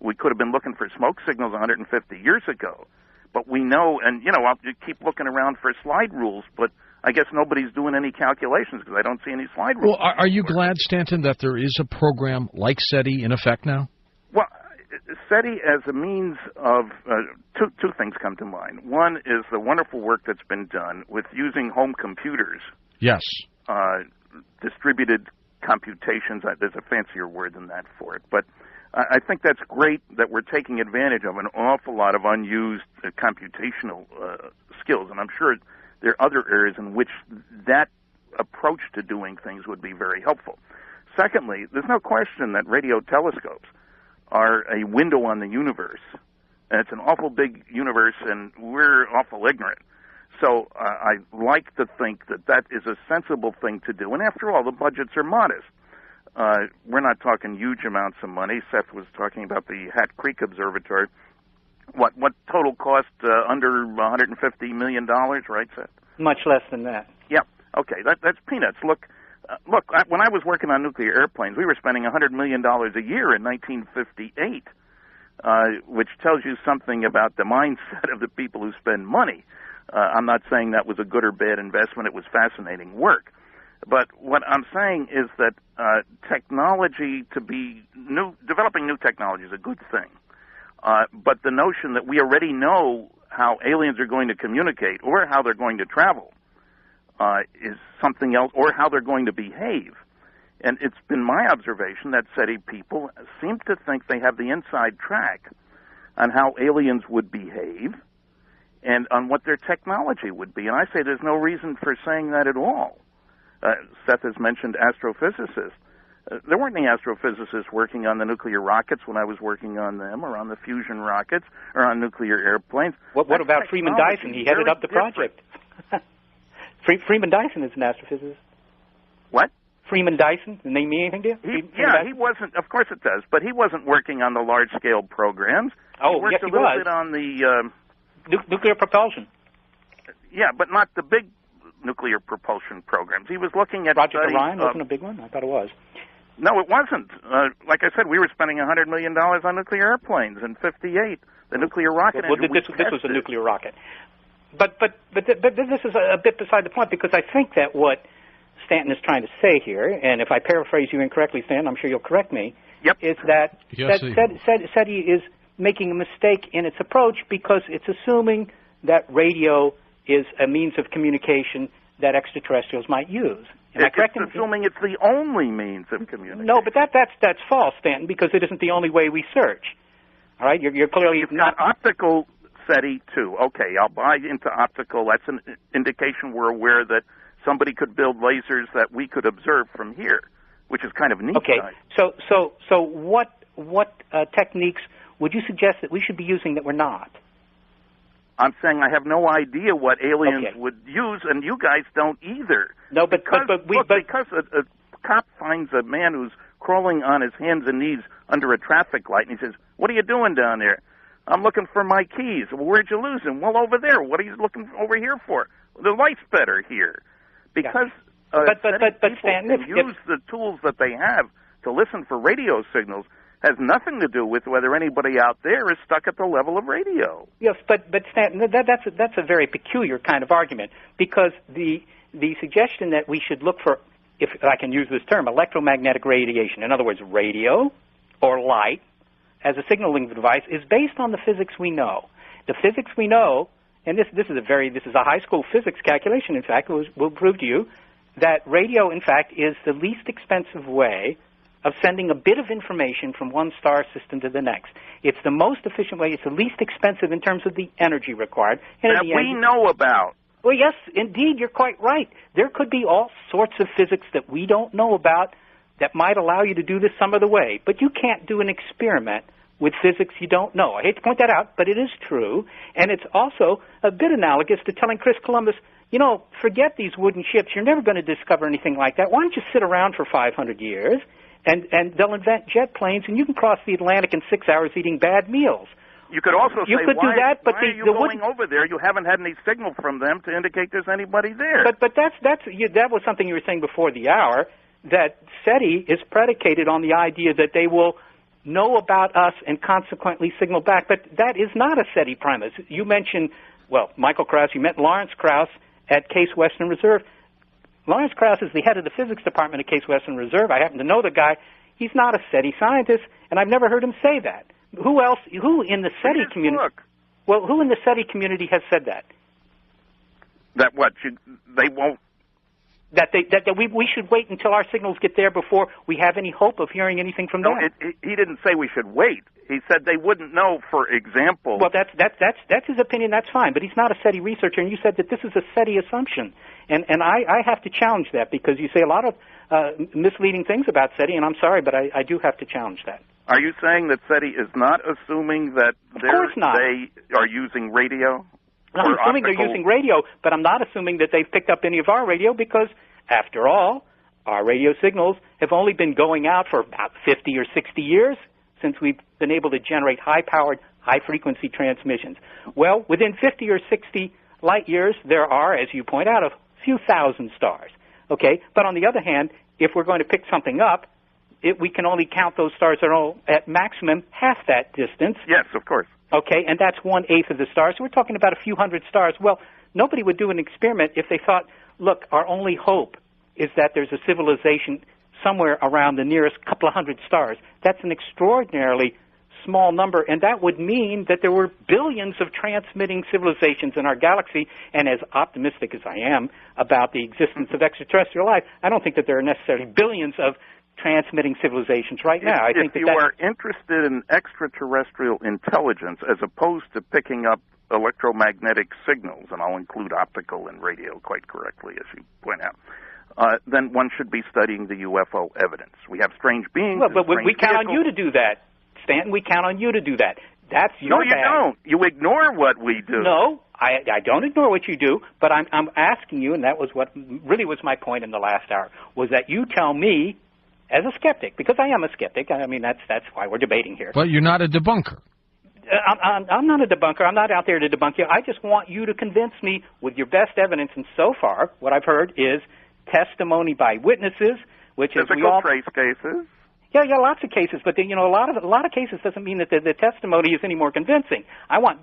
We could have been looking for smoke signals 150 years ago. But we know, and, I'll keep looking around for slide rules, but I guess nobody's doing any calculations because I don't see any slide rules. Well, are you glad, Stanton, that there is a program like SETI in effect now? Well, SETI as a means of two things come to mind. One is the wonderful work that's been done with using home computers. Yes. Distributed computations. There's a fancier word than that for it, but I think that's great that we're taking advantage of an awful lot of unused computational skills, and I'm sure there are other areas in which that approach to doing things would be very helpful. Secondly, there's no question that radio telescopes are a window on the universe, and it's an awful big universe, and we're awful ignorant. So I like to think that that is a sensible thing to do, and after all, the budgets are modest. We're not talking huge amounts of money. Seth was talking about the Hat Creek Observatory. What total cost? Under $150 million, right, Seth? Much less than that. Yeah. Okay, that's peanuts. Look. When I was working on nuclear airplanes, we were spending $100 million a year in 1958, which tells you something about the mindset of the people who spend money. I'm not saying that was a good or bad investment. It was fascinating work. But what I'm saying is that technology developing new technology is a good thing. But the notion that we already know how aliens are going to communicate or how they're going to travel is something else, or how they're going to behave. And it's been my observation that SETI people seem to think they have the inside track on how aliens would behave and on what their technology would be. And I say there's no reason for saying that at all. Seth has mentioned astrophysicists. There weren't any astrophysicists working on the nuclear rockets when I was working on them, or on the fusion rockets, or on nuclear airplanes. What about Freeman Dyson? He headed up the project. Freeman Dyson is an astrophysicist. What? Freeman Dyson? Does the name mean anything to you? He wasn't. Of course it does, but he wasn't working on the large-scale programs. Oh, he worked yes, a little bit on the nuclear propulsion. Yeah, but not the big nuclear propulsion programs. He was looking at Project Orion wasn't a big one. I thought it was. No, it wasn't. Like I said, we were spending $100 million on nuclear airplanes in '58. The nuclear rocket engine. This was a nuclear rocket. But this is a bit beside the point, because I think that what Stanton is trying to say here, and if I paraphrase you incorrectly, Stanton, I'm sure you'll correct me, is that SETI is making a mistake in its approach because it's assuming that radio is a means of communication that extraterrestrials might use. Am I correct? It's assuming it's the only means of communication. No, but that's false, Stanton, because it isn't the only way we search. All right, you're clearly not optical. SETI too. Okay, I'll buy into optical. That's an indication we're aware that somebody could build lasers that we could observe from here, which is kind of neat. Okay, so what techniques would you suggest that we should be using that we're not? I'm saying I have no idea what aliens would use, and you guys don't either. No, because a cop finds a man who's crawling on his hands and knees under a traffic light, and he says, "What are you doing down there?" "I'm looking for my keys." "Well, where'd you lose them?" "Well, over there." "What are you looking over here for?" "The light's better here." Because but people Stanton, can use the tools that they have to listen for radio signals has nothing to do with whether anybody out there is stuck at the level of radio. Yes, but Stanton, that's a very peculiar kind of argument, because the suggestion that we should look for, if I can use this term, electromagnetic radiation, in other words, radio or light, as a signaling device, is based on the physics we know. The physics we know, and this is a high school physics calculation, in fact, will prove to you that radio, in fact, is the least expensive way of sending a bit of information from one star system to the next. It's the most efficient way. It's the least expensive in terms of the energy required. And that we know about. Well, yes, indeed, you're quite right. There could be all sorts of physics that we don't know about that might allow you to do this some other way. But you can't do an experiment with physics you don't know. I hate to point that out, but it is true. And it's also a bit analogous to telling Chris Columbus, forget these wooden ships. You're never going to discover anything like that. Why don't you sit around for 500 years, and they'll invent jet planes, and you can cross the Atlantic in 6 hours eating bad meals. You could also say, do that, but why are you going over there? You haven't had any signal from them to indicate there's anybody there. But that was something you were saying before the hour, that SETI is predicated on the idea that they will know about us and consequently signal back. But that is not a SETI premise. You mentioned, Michael Krauss, you met Lawrence Krauss at Case Western Reserve. Lawrence Krauss is the head of the physics department at Case Western Reserve. I happen to know the guy. He's not a SETI scientist, and I've never heard him say that. Who else? Who in the SETI community? Well, who in the SETI community has said that? That what? They won't. That we should wait until our signals get there before we have any hope of hearing anything from them. No, he didn't say we should wait. He said they wouldn't know, for example. Well, that's his opinion. That's fine. But he's not a SETI researcher, and you said that this is a SETI assumption, and I have to challenge that because you say a lot of misleading things about SETI, and I'm sorry, but I do have to challenge that. Are you saying that SETI is not assuming that they are using radio? I'm assuming they're using radio, but I'm not assuming that they've picked up any of our radio because, after all, our radio signals have only been going out for about 50 or 60 years since we've been able to generate high-powered, high-frequency transmissions. Well, within 50 or 60 light years, there are, as you point out, a few thousand stars. Okay, but on the other hand, if we're going to pick something up, we can only count those stars that are at maximum half that distance. Yes, of course. Okay, and that's 1/8 of the stars. So we're talking about a few hundred stars. Well, nobody would do an experiment if they thought, look, our only hope is that there's a civilization somewhere around the nearest couple of hundred stars. That's an extraordinarily small number, and that would mean that there were billions of transmitting civilizations in our galaxy, and as optimistic as I am about the existence of extraterrestrial life, I don't think that there are necessarily billions of transmitting civilizations right now. If you are interested in extraterrestrial intelligence as opposed to picking up electromagnetic signals, and I'll include optical and radio quite correctly, as you point out, then one should be studying the UFO evidence. We have strange beings. Well, but we count on you to do that, Stanton. We count on you to do that. That's your bag. No, you don't. You ignore what we do. No, I don't ignore what you do, but I'm asking you, and that was what really was my point in the last hour, was that you tell me, as a skeptic, because I am a skeptic. I mean, that's why we're debating here. But you're not a debunker. I'm not a debunker. I'm not out there to debunk you. I just want you to convince me with your best evidence. And so far, what I've heard is testimony by witnesses, which is physical trace cases. Yeah, lots of cases, but a lot of cases doesn't mean that the testimony is any more convincing. I want,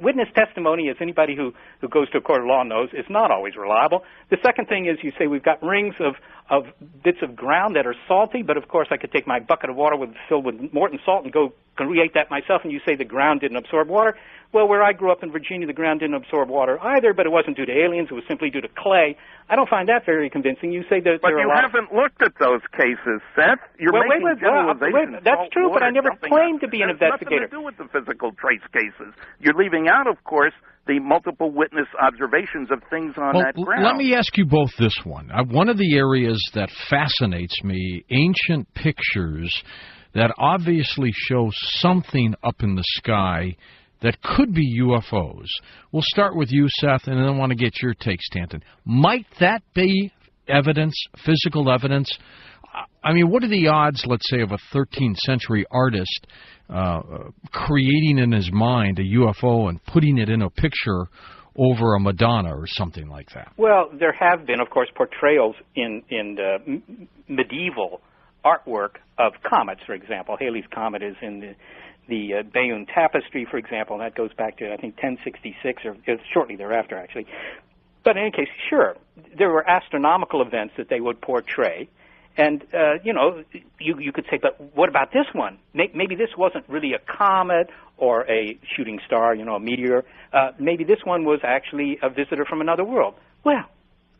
witness testimony, as anybody who goes to a court of law knows, is not always reliable. The second thing is you say we've got rings of bits of ground that are salty, but of course I could take my bucket of water filled with Morton salt and go create that myself, and you say the ground didn't absorb water. Well, where I grew up in Virginia, the ground didn't absorb water either, but it wasn't due to aliens. It was simply due to clay. I don't find that very convincing. You say that but you haven't looked at those cases, Seth. You're making generalizations. That's true, but I never claimed to be an investigator. Nothing to do with the physical trace cases. You're leaving out, of course, the multiple witness observations of things on that ground. Let me ask you both this one. One of the areas that fascinates me, ancient pictures that obviously show something up in the sky that could be UFOs. We'll start with you, Seth, and then I want to get your take, Stanton. Might that be evidence, physical evidence? I mean, what are the odds, let's say, of a 13th century artist creating in his mind a UFO and putting it in a picture over a Madonna or something like that? Well, there have been, of course, portrayals in medieval artwork of comets, for example. Halley's Comet is in the Bayeux Tapestry, for example, and that goes back to, I think, 1066, or shortly thereafter, actually. But in any case, sure, there were astronomical events that they would portray, and, you could say, but what about this one? Maybe this wasn't really a comet or a shooting star, a meteor. Maybe this one was actually a visitor from another world. Well,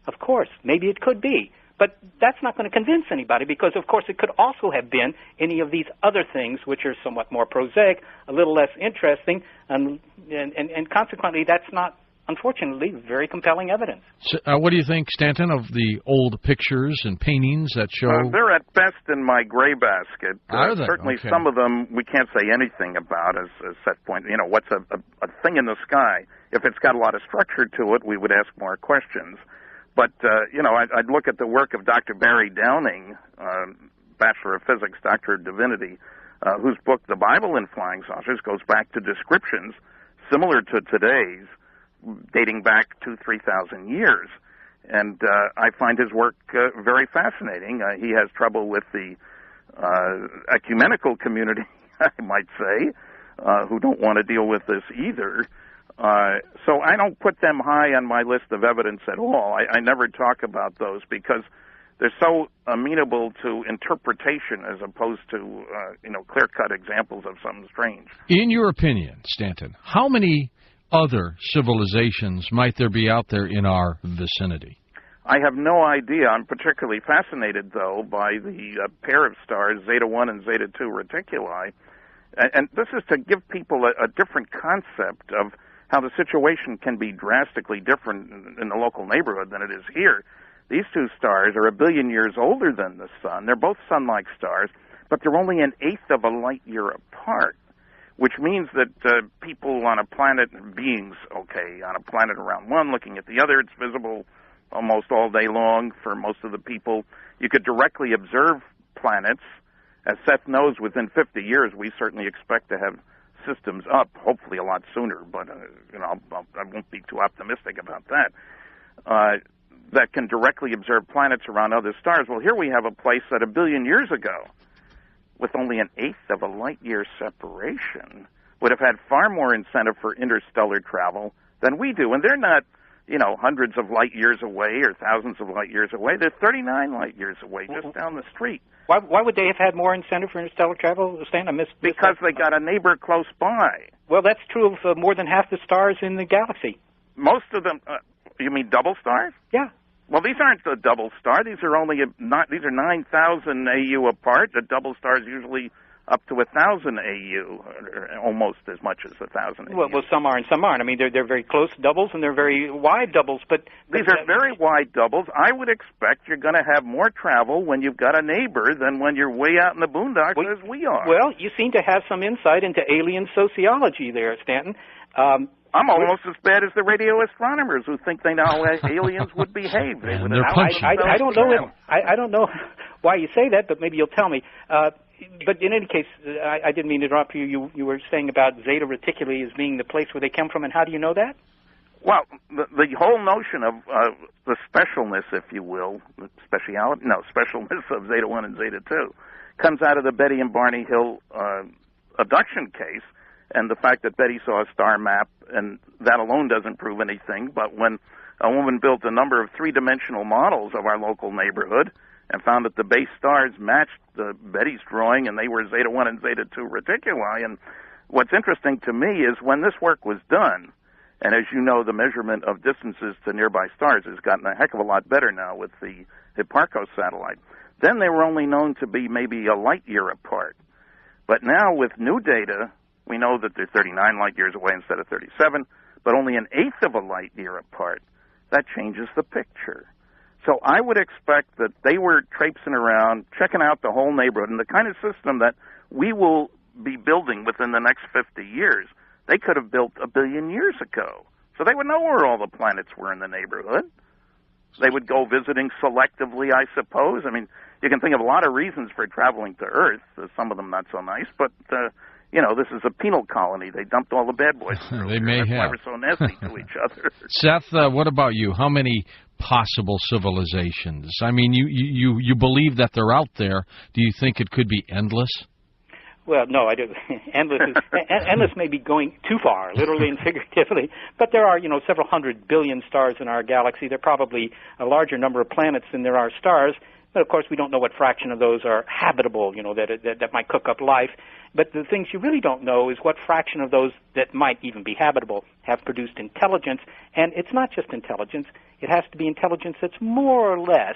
of course, maybe it could be. But that's not going to convince anybody because, of course, it could also have been any of these other things which are somewhat more prosaic, a little less interesting, and consequently that's not, unfortunately, very compelling evidence. So, what do you think, Stanton, of the old pictures and paintings that show? They're at best in my gray basket. Are they? Certainly okay. Some of them we can't say anything about, as Seth pointed. What's a thing in the sky? If it's got a lot of structure to it, we would ask more questions. But, I'd look at the work of Dr. Barry Downing, Bachelor of Physics, Doctor of Divinity, whose book, The Bible in Flying Saucers, goes back to descriptions similar to today's, dating back 2,000-3,000 years. And I find his work very fascinating. He has trouble with the ecumenical community, I might say, who don't want to deal with this either. So I don't put them high on my list of evidence at all. I never talk about those because they're so amenable to interpretation as opposed to, clear-cut examples of something strange. In your opinion, Stanton, how many other civilizations might there be out there in our vicinity? I have no idea. I'm particularly fascinated, though, by the pair of stars, Zeta 1 and Zeta 2 Reticuli. And this is to give people a different concept of how the situation can be drastically different in the local neighborhood than it is here. These two stars are 1 billion years older than the Sun. They're both Sun-like stars, but they're only 1/8 of a light year apart, which means that people on a planet, beings, on a planet around one, looking at the other, it's visible almost all day long for most of the people. You could directly observe planets. As Seth knows, within 50 years, we certainly expect to have systems up, hopefully a lot sooner, but I won't be too optimistic about that, that can directly observe planets around other stars. Well, here we have a place that 1 billion years ago, with only 1/8 of a light-year separation, would have had far more incentive for interstellar travel than we do. And they're not, hundreds of light years away or thousands of light years away. They're 39 light years away, just down the street. Why would they have had more incentive for interstellar travel, Stan? Because they got a neighbor close by. Well, that's true of more than half the stars in the galaxy. Most of them, you mean double stars? Yeah. Well, these aren't a double star. These are 9,000 AU apart. The double stars usually up to 1,000 AU, or almost as much as 1,000 AU. Well, some are and some aren't. I mean, they're very close doubles and they're very wide doubles, but these are very wide doubles. I would expect you're going to have more travel when you've got a neighbor than when you're way out in the boondocks as we are. Well, you seem to have some insight into alien sociology there, Stanton. I'm almost as bad as the radio astronomers who think they know how aliens would behave. I don't know. I don't know why you say that, but maybe you'll tell me. But in any case, I didn't mean to interrupt you. You were saying about Zeta Reticuli as being the place where they come from, and how do you know that? Well, the whole notion of the specialness, if you will, specialness of Zeta 1 and Zeta 2 comes out of the Betty and Barney Hill abduction case, and the fact that Betty saw a star map, and that alone doesn't prove anything. But when a woman built a number of three-dimensional models of our local neighborhood and found that the base stars matched Betty's drawing, and they were Zeta 1 and Zeta 2 Reticuli. And what's interesting to me is when this work was done, and as you know, the measurement of distances to nearby stars has gotten a heck of a lot better now with the Hipparcos satellite. Then they were only known to be maybe a light year apart. But now with new data, we know that they're 39 light years away instead of 37, but only 1/8 of a light year apart. That changes the picture. So I would expect that they were traipsing around, checking out the whole neighborhood, and the kind of system that we will be building within the next 50 years, they could have built 1 billion years ago. So they would know where all the planets were in the neighborhood. They would go visiting selectively, I suppose. I mean, you can think of a lot of reasons for traveling to Earth, some of them not so nice, but this is a penal colony. They dumped all the bad boys. They may have. That's why we're so nasty to each other. Seth, what about you? How many possible civilizations? I mean, you believe that they're out there. Do you think it could be endless? Well, no, I do. Endless may be going too far, literally and figuratively. But there are, several hundred billion stars in our galaxy. There are probably a larger number of planets than there are stars. But, of course, we don't know what fraction of those are habitable, that might cook up life. But the things you really don't know is what fraction of those that might even be habitable have produced intelligence. And it's not just intelligence. It has to be intelligence that's more or less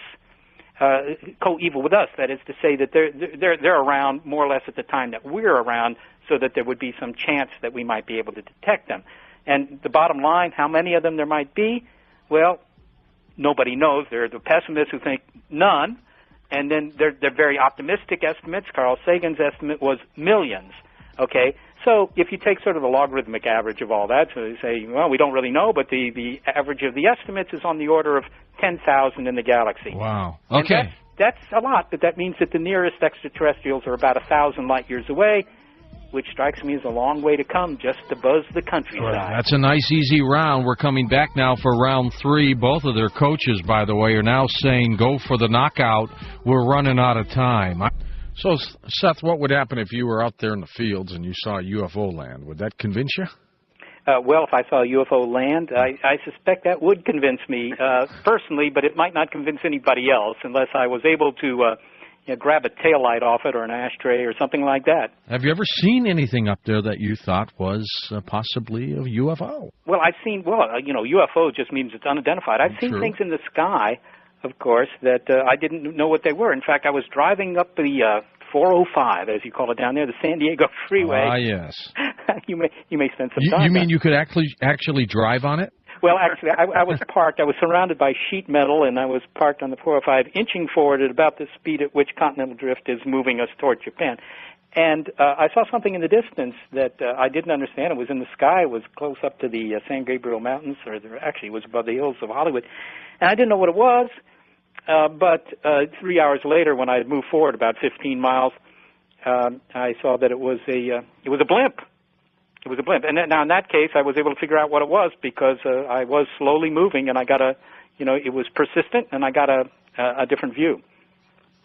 coeval with us. That is to say that they're around more or less at the time that we're around, so that there would be some chance that we might be able to detect them. And the bottom line, how many of them there might be, well, nobody knows. There are the pessimists who think none. And then they're very optimistic estimates. Carl Sagan's estimate was millions. Okay, so if you take sort of the logarithmic average of all that, so you say, well, we don't really know, but the average of the estimates is on the order of 10,000 in the galaxy. Wow. Okay. That's a lot, but that means that the nearest extraterrestrials are about 1,000 light years away, which strikes me as a long way to come just to buzz the countryside. Right. That's a nice, easy round. We're coming back now for round 3. Both of their coaches, by the way, are now saying go for the knockout. We're running out of time. So, Seth, what would happen if you were out there in the fields and you saw a UFO land? Would that convince you? Well, if I saw a UFO land, I suspect that would convince me personally, but it might not convince anybody else unless I was able to grab a taillight off it or an ashtray or something like that. Have you ever seen anything up there that you thought was possibly a UFO? Well, I've seen, UFO just means it's unidentified. I've seen things in the sky, of course, that I didn't know what they were. In fact, I was driving up the 405, as you call it down there, the San Diego Freeway. Ah, yes. You may spend some time. You mean you could actually drive on it? Well, actually, I was parked. I was surrounded by sheet metal, and I was parked on the 405, inching forward at about the speed at which continental drift is moving us toward Japan. And I saw something in the distance that I didn't understand. It was in the sky. It was close up to the San Gabriel Mountains, or actually it was above the hills of Hollywood. And I didn't know what it was. But 3 hours later, when I had moved forward about 15 miles, I saw that it was a blimp. It was a blimp. And now in that case, I was able to figure out what it was because I was slowly moving, and I got it was persistent, and I got a different view.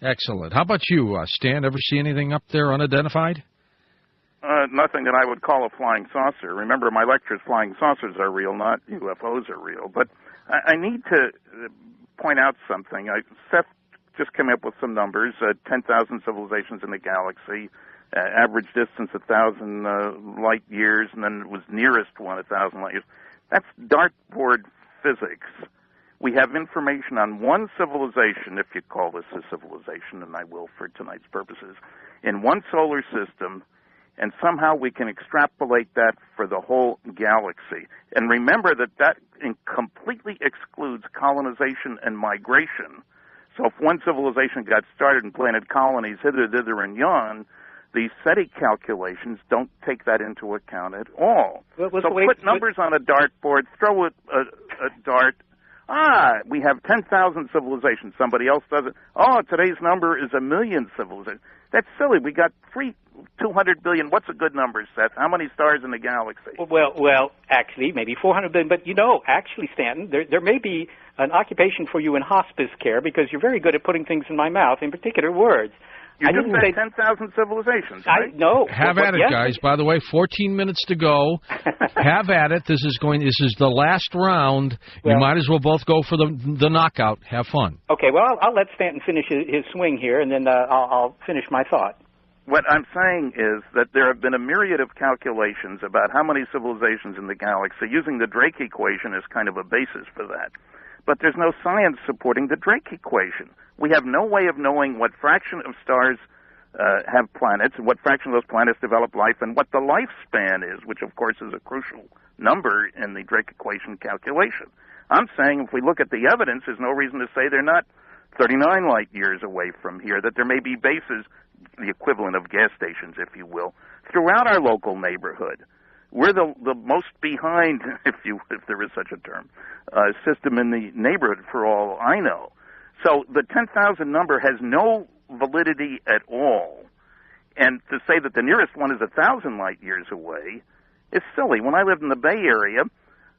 Excellent. How about you, Stan? Ever see anything up there unidentified? Nothing that I would call a flying saucer. Remember, my lectures, flying saucers are real, not UFOs are real. But I need to point out something. Seth just came up with some numbers, 10,000 civilizations in the galaxy, average distance 1,000 light years, and then it was nearest one 1,000 light years. That's dartboard physics. We have information on one civilization, if you call this a civilization, and I will for tonight's purposes, in one solar system, and somehow we can extrapolate that for the whole galaxy. And remember that completely excludes colonization and migration. So if one civilization got started and planted colonies hither, thither, and yon, these SETI calculations don't take that into account at all. So put numbers on a dartboard, throw a dart. We have 10,000 civilizations. Somebody else does it. Today's number is 1 million civilizations. That's silly. We got 200 billion. What's a good number, Seth? How many stars in the galaxy? Well, actually, maybe 400 billion. But, actually, Stanton, there may be an occupation for you in hospice care because you're very good at putting things in my mouth, in particular words. You didn't say 10,000 civilizations, right? No. Have at it, guys. By the way, 14 minutes to go. Have at it. This is the last round. You might as well both go for the knockout. Have fun. Okay, well, I'll let Stanton finish his swing here, and then I'll finish my thought. What I'm saying is that there have been a myriad of calculations about how many civilizations in the galaxy, using the Drake equation as kind of a basis for that. But there's no science supporting the Drake equation. We have no way of knowing what fraction of stars have planets, and what fraction of those planets develop life, and what the lifespan is, which, of course, is a crucial number in the Drake equation calculation. I'm saying if we look at the evidence, there's no reason to say they're not 39 light years away from here, that there may be bases, the equivalent of gas stations, if you will, throughout our local neighborhood. We're the most behind, if there is such a term, system in the neighborhood, for all I know. So the 10,000 number has no validity at all. And to say that the nearest one is 1,000 light years away is silly. When I lived in the Bay Area,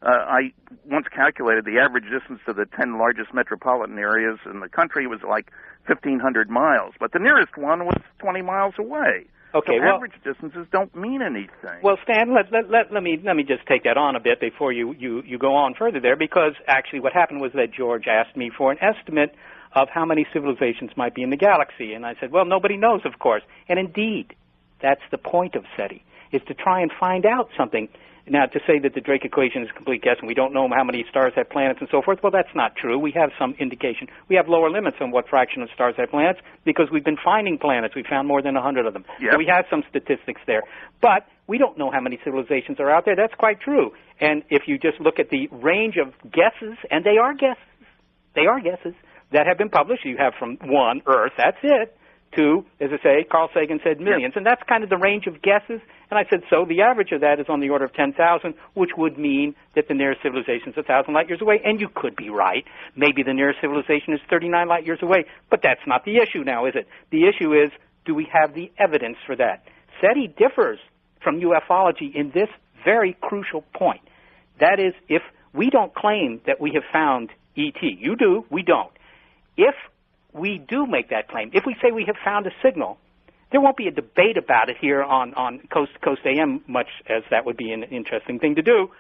I once calculated the average distance to the 10 largest metropolitan areas in the country was like 1,500 miles. But the nearest one was 20 miles away. Okay, so average distances don't mean anything. Well, Stan, let me just take that on a bit before you go on further there, because actually what happened was that George asked me for an estimate of how many civilizations might be in the galaxy, and I said, well, nobody knows, of course. And indeed, that's the point of SETI, is to try and find out something. Now, to say that the Drake equation is a complete guess and we don't know how many stars have planets and so forth, well, that's not true. We have some indication. We have lower limits on what fraction of stars have planets because we've been finding planets. We found more than 100 of them. Yep. So we have some statistics there. But we don't know how many civilizations are out there. That's quite true. And if you just look at the range of guesses, and they are guesses that have been published. You have from 1, Earth, that's it, to, as I say, Carl Sagan said millions. Yep. And that's kind of the range of guesses. And I said, so the average of that is on the order of 10,000, which would mean that the nearest civilization is 1,000 light years away. And you could be right. Maybe the nearest civilization is 39 light years away. But that's not the issue now, is it? The issue is, do we have the evidence for that? SETI differs from ufology in this very crucial point. That is, if we don't claim that we have found ET, you do, we don't. If we do make that claim, if we say we have found a signal, there won't be a debate about it here on Coast to Coast AM, much as that would be an interesting thing to do.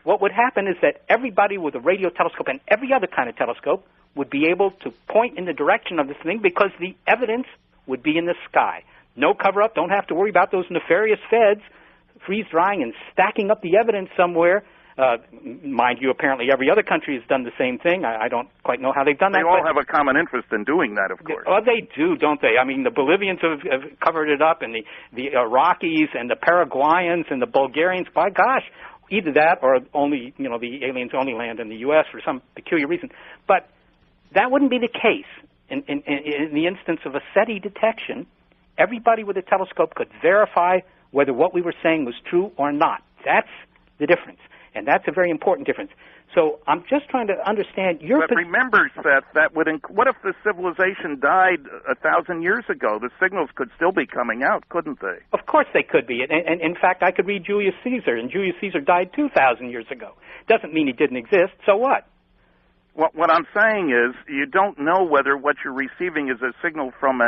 What would happen is that everybody with a radio telescope and every other kind of telescope would be able to point in the direction of this thing because the evidence would be in the sky. No cover-up, don't have to worry about those nefarious feds freeze-drying and stacking up the evidence somewhere. Mind you, apparently every other country has done the same thing. I don't quite know how they've done that. They all have a common interest in doing that, of course. Oh, they do, don't they? I mean, the Bolivians have covered it up, and the Iraqis and the Paraguayans and the Bulgarians. By gosh, either that or only, the aliens only land in the U.S. for some peculiar reason. But that wouldn't be the case in the instance of a SETI detection. Everybody with a telescope could verify whether what we were saying was true or not. That's the difference. And that's a very important difference. So I'm just trying to understand your... But remember, Seth, what if the civilization died 1,000 years ago? The signals could still be coming out, couldn't they? Of course they could be. And in fact, I could read Julius Caesar, and Julius Caesar died 2,000 years ago. Doesn't mean he didn't exist. So what? What I'm saying is you don't know whether what you're receiving is a signal from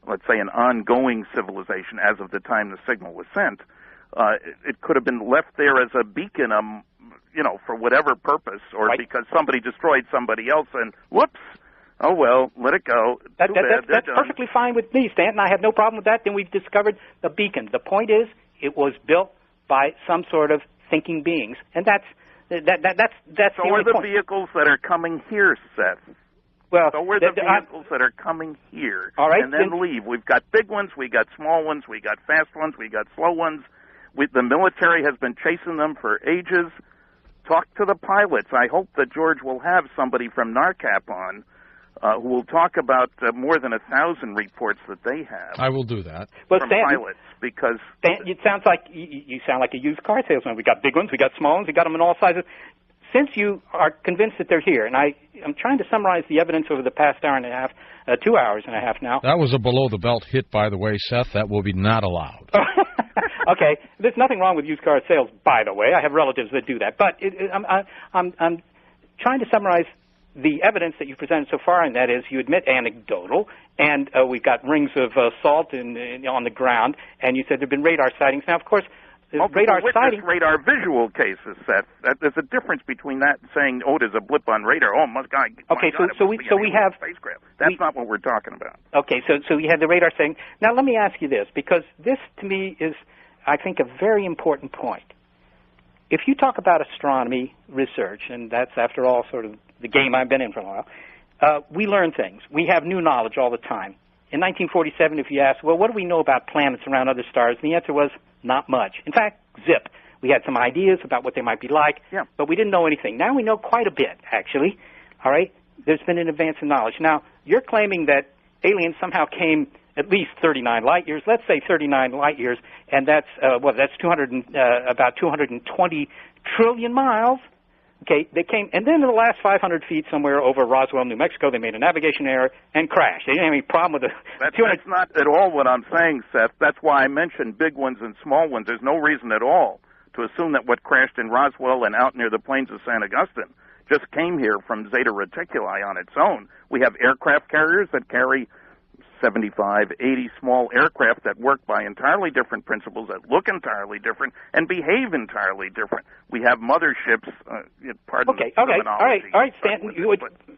let's say, an ongoing civilization as of the time the signal was sent. It could have been left there as a beacon, for whatever purpose, or right. Because somebody destroyed somebody else, and whoops, oh well, let it go. That's perfectly fine with me, Stanton. I have no problem with that. Then we've discovered the beacon. The point is, it was built by some sort of thinking beings, and that's so the are the point. Vehicles that are coming here, Seth. Well, so we're the vehicles that are coming here, all right, and then leave. We've got big ones, we got small ones, we got fast ones, we got slow ones. The military has been chasing them for ages. Talk to the pilots. I hope that George will have somebody from NARCAP on who will talk about more than 1,000 reports that they have. I will do that. Well, from Stanton, pilots, because it sounds like you sound like a used car salesman. We got big ones, we got small ones, we got them in all sizes. Since you are convinced that they're here, and I'm trying to summarize the evidence over the past hour and a half, 2 hours and a half now. That was a below-the-belt hit, by the way, Seth. That will be not allowed. Okay, there's nothing wrong with used car sales, by the way. I have relatives that do that. But I'm trying to summarize the evidence that you've presented so far, and that is you admit anecdotal, and we've got rings of salt on the ground, and you said there have been radar sightings. Now, of course, radar sighting. Radar visual cases, Seth. There's a difference between that and saying, "Oh, there's a blip on radar." Oh, my God! Okay, so we have spacecraft. That's not what we're talking about. Okay, so we had the radar sighting. Now let me ask you this, because this to me is, I think, a very important point. If you talk about astronomy research, and that's after all sort of the game I've been in for a while, we learn things. We have new knowledge all the time. In 1947, if you asked, well, what do we know about planets around other stars? And the answer was, not much. In fact, zip. We had some ideas about what they might be like, but we didn't know anything. Now we know quite a bit, actually. All right? There's been an advance in knowledge. Now, you're claiming that aliens somehow came at least 39 light years. Let's say 39 light years, and that's that's about 220 trillion miles. Okay, they came, and then in the last 500 feet somewhere over Roswell, New Mexico, they made a navigation error and crashed. They didn't have any problem with it. That's not at all what I'm saying, Seth. That's why I mentioned big ones and small ones. There's no reason at all to assume that what crashed in Roswell and out near the plains of San Augustine just came here from Zeta Reticuli on its own. We have aircraft carriers that carry 75, 80 small aircraft that work by entirely different principles, that look entirely different, and behave entirely different. We have motherships, pardon the terminology. All right, Stanton.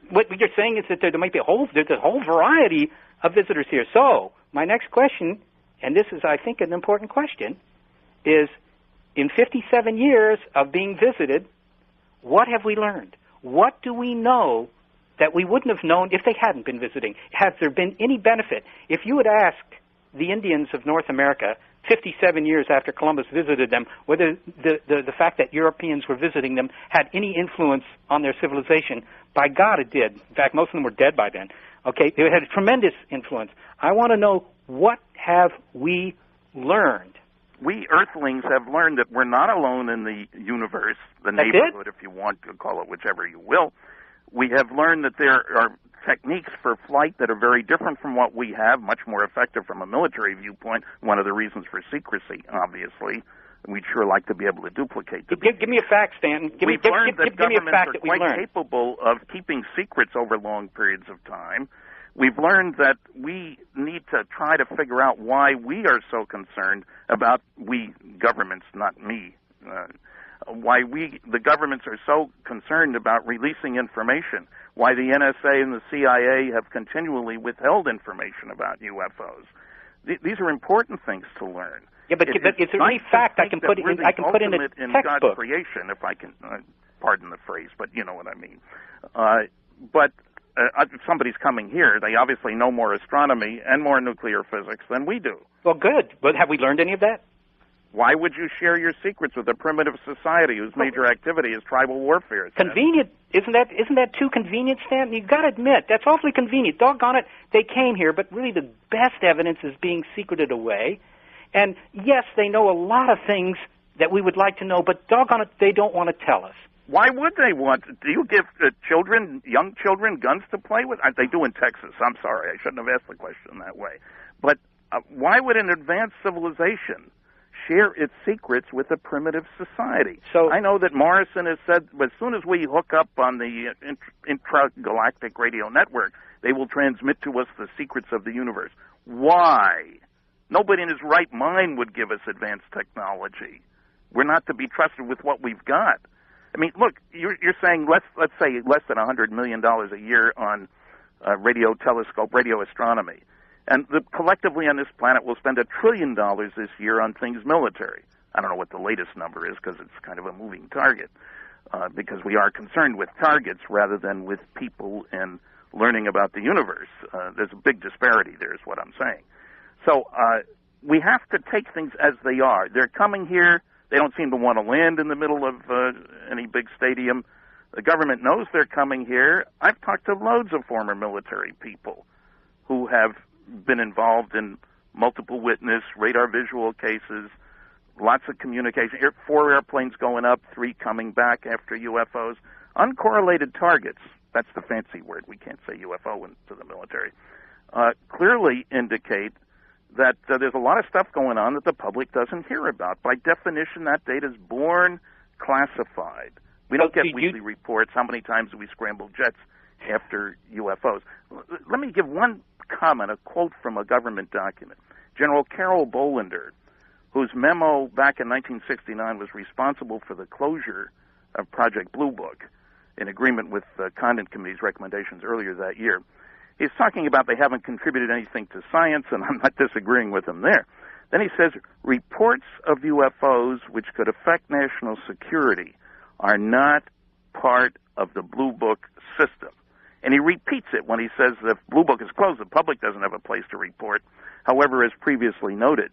What you're saying is that there might be there's a whole variety of visitors here. So, my next question, and this is, I think, an important question, is in 57 years of being visited, what have we learned? What do we know that we wouldn't have known if they hadn't been visiting? Has there been any benefit? If you had asked the Indians of North America 57 years after Columbus visited them whether the fact that Europeans were visiting them had any influence on their civilization, by God it did. In fact, most of them were dead by then. Okay, it had a tremendous influence. I want to know, what have we learned? We Earthlings have learned that we're not alone in the universe, the neighborhood, if you want to call it whichever you will. We have learned that there are techniques for flight that are very different from what we have, much more effective from a military viewpoint. One of the reasons for secrecy, obviously. We'd sure like to be able to duplicate them. Give me a fact, Stanton. Give me a fact that we learned. We've learned that governments are quite capable of keeping secrets over long periods of time. We've learned that we need to try to figure out why we are so concerned about, we governments, not me, why the governments are so concerned about releasing information, why the NSA and the CIA have continually withheld information about UFOs. These are important things to learn. Yeah, but it's a nice fact I can put in a textbook. God's creation, if I can pardon the phrase, but you know what I mean. But if somebody's coming here, they obviously know more astronomy and more nuclear physics than we do. Well, good. But have we learned any of that? Why would you share your secrets with a primitive society whose major activity is tribal warfare? Convenient. Isn't that too convenient, Stanton? You've got to admit, that's awfully convenient. Doggone it, they came here, but really the best evidence is being secreted away. And yes, they know a lot of things that we would like to know, but doggone it, they don't want to tell us. Why would they want? Do you give young children, guns to play with? They do in Texas. I'm sorry, I shouldn't have asked the question that way. But why would an advanced civilization share its secrets with a primitive society? So I know that Morrison has said, as soon as we hook up on the intragalactic radio network, they will transmit to us the secrets of the universe. Why? Nobody in his right mind would give us advanced technology. We're not to be trusted with what we've got. I mean, look, you're saying let's say less than $100 million a year on radio telescope, radio astronomy. And collectively on this planet, we'll spend $1 trillion this year on things military. I don't know what the latest number is because it's kind of a moving target, because we are concerned with targets rather than with people and learning about the universe. There's a big disparity there is what I'm saying. So we have to take things as they are. They're coming here. They don't seem to want to land in the middle of any big stadium. The government knows they're coming here. I've talked to loads of former military people who have been involved in multiple witness, radar visual cases, lots of communication. 4 airplanes going up, 3 coming back after UFOs. Uncorrelated targets, that's the fancy word. We can't say UFO to the military. Clearly indicate that there's a lot of stuff going on that the public doesn't hear about. By definition, that data is born classified. We don't get weekly reports. How many times do we scramble jets after UFOs? Let me give one comment, a quote from a government document. General Carol Bolender, whose memo back in 1969 was responsible for the closure of Project Blue Book in agreement with the Condon Committee's recommendations earlier that year. He's talking about they haven't contributed anything to science, and I'm not disagreeing with him there. Then he says, reports of UFOs which could affect national security are not part of the Blue Book system. And he repeats it when he says the Blue Book is closed, the public doesn't have a place to report. However, as previously noted,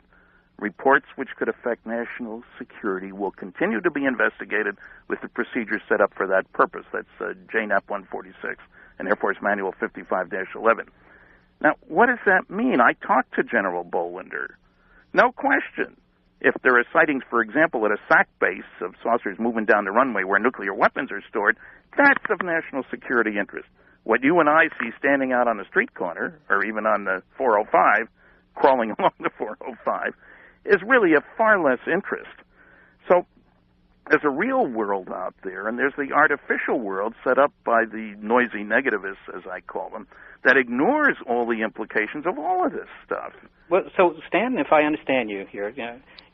reports which could affect national security will continue to be investigated with the procedures set up for that purpose. That's JNAP 146 and Air Force Manual 55-11. Now, what does that mean? I talked to General Bolender. No question. If there are sightings, for example, at a SAC base of saucers moving down the runway where nuclear weapons are stored, that's of national security interest. What you and I see standing out on the street corner, or even on the 405, crawling along the 405, is really of far less interest. So there's a real world out there, and there's the artificial world set up by the noisy negativists, as I call them, that ignores all the implications of all of this stuff. Well, so, Stan, if I understand you here,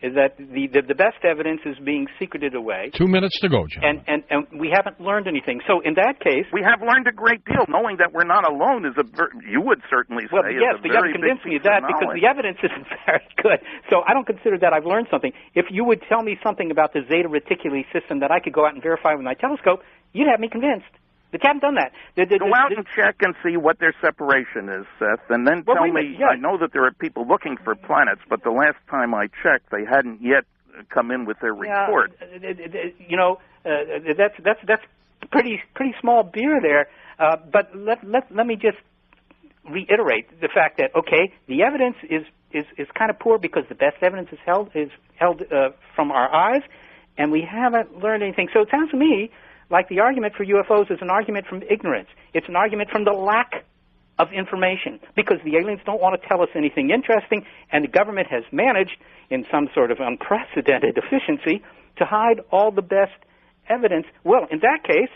is that the best evidence is being secreted away. 2 minutes to go, John. And we haven't learned anything. So in that case... We have learned a great deal. Knowing that we're not alone is you would certainly say, well, yes, but you haven't convinced me of that because the evidence isn't very good. So I don't consider that I've learned something. If you would tell me something about the Zeta Reticuli system that I could go out and verify with my telescope, you'd have me convinced. But you haven't done that. Go out and check and see what their separation is, Seth, and then tell me. Yeah. I know that there are people looking for planets, but the last time I checked, they hadn't yet come in with their report. That's pretty small beer there. But let me just reiterate the fact that the evidence is kind of poor because the best evidence is held from our eyes, and we haven't learned anything. So it sounds to me like the argument for UFOs is an argument from ignorance. It's an argument from the lack of information because the aliens don't want to tell us anything interesting, and the government has managed, in some sort of unprecedented efficiency, to hide all the best evidence. Well, in that case,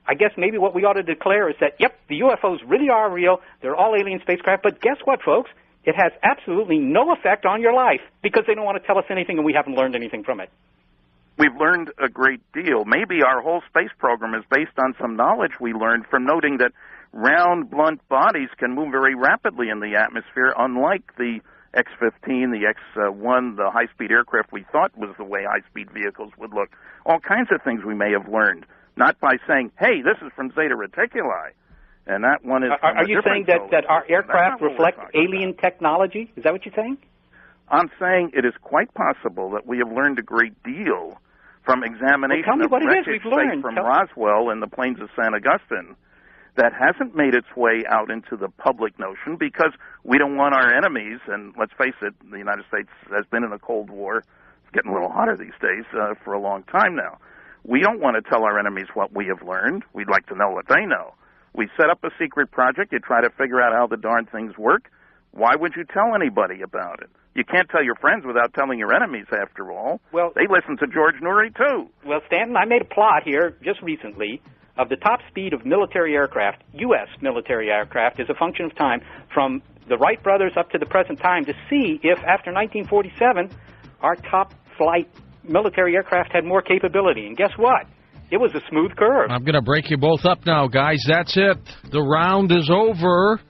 I guess maybe what we ought to declare is that, yep, the UFOs really are real. They're all alien spacecraft. But guess what, folks? It has absolutely no effect on your life because they don't want to tell us anything and we haven't learned anything from it. We've learned a great deal. Maybe our whole space program is based on some knowledge we learned from noting that round, blunt bodies can move very rapidly in the atmosphere, unlike the X-15, the X-1, the high-speed aircraft we thought was the way high-speed vehicles would look. All kinds of things we may have learned, not by saying, hey, this is from Zeta Reticuli, and that one is from Are you saying that our aircraft reflect alien technology? Is that what you're saying? I'm saying it is quite possible that we have learned a great deal from examination of wreckage from Roswell and the plains of San Augustine that hasn't made its way out into the public notion because we don't want our enemies, and let's face it, the United States has been in a Cold War. It's getting a little hotter these days for a long time now. We don't want to tell our enemies what we have learned. We'd like to know what they know. We set up a secret project. You try to figure out how the darn things work. Why would you tell anybody about it? You can't tell your friends without telling your enemies, after all. Well, they listen to George Noory, too. Well, Stanton, I made a plot here just recently of the top speed of military aircraft, U.S. military aircraft, as a function of time, from the Wright brothers up to the present time, to see if, after 1947, our top flight military aircraft had more capability. And guess what? It was a smooth curve. I'm going to break you both up now, guys. That's it. The round is over.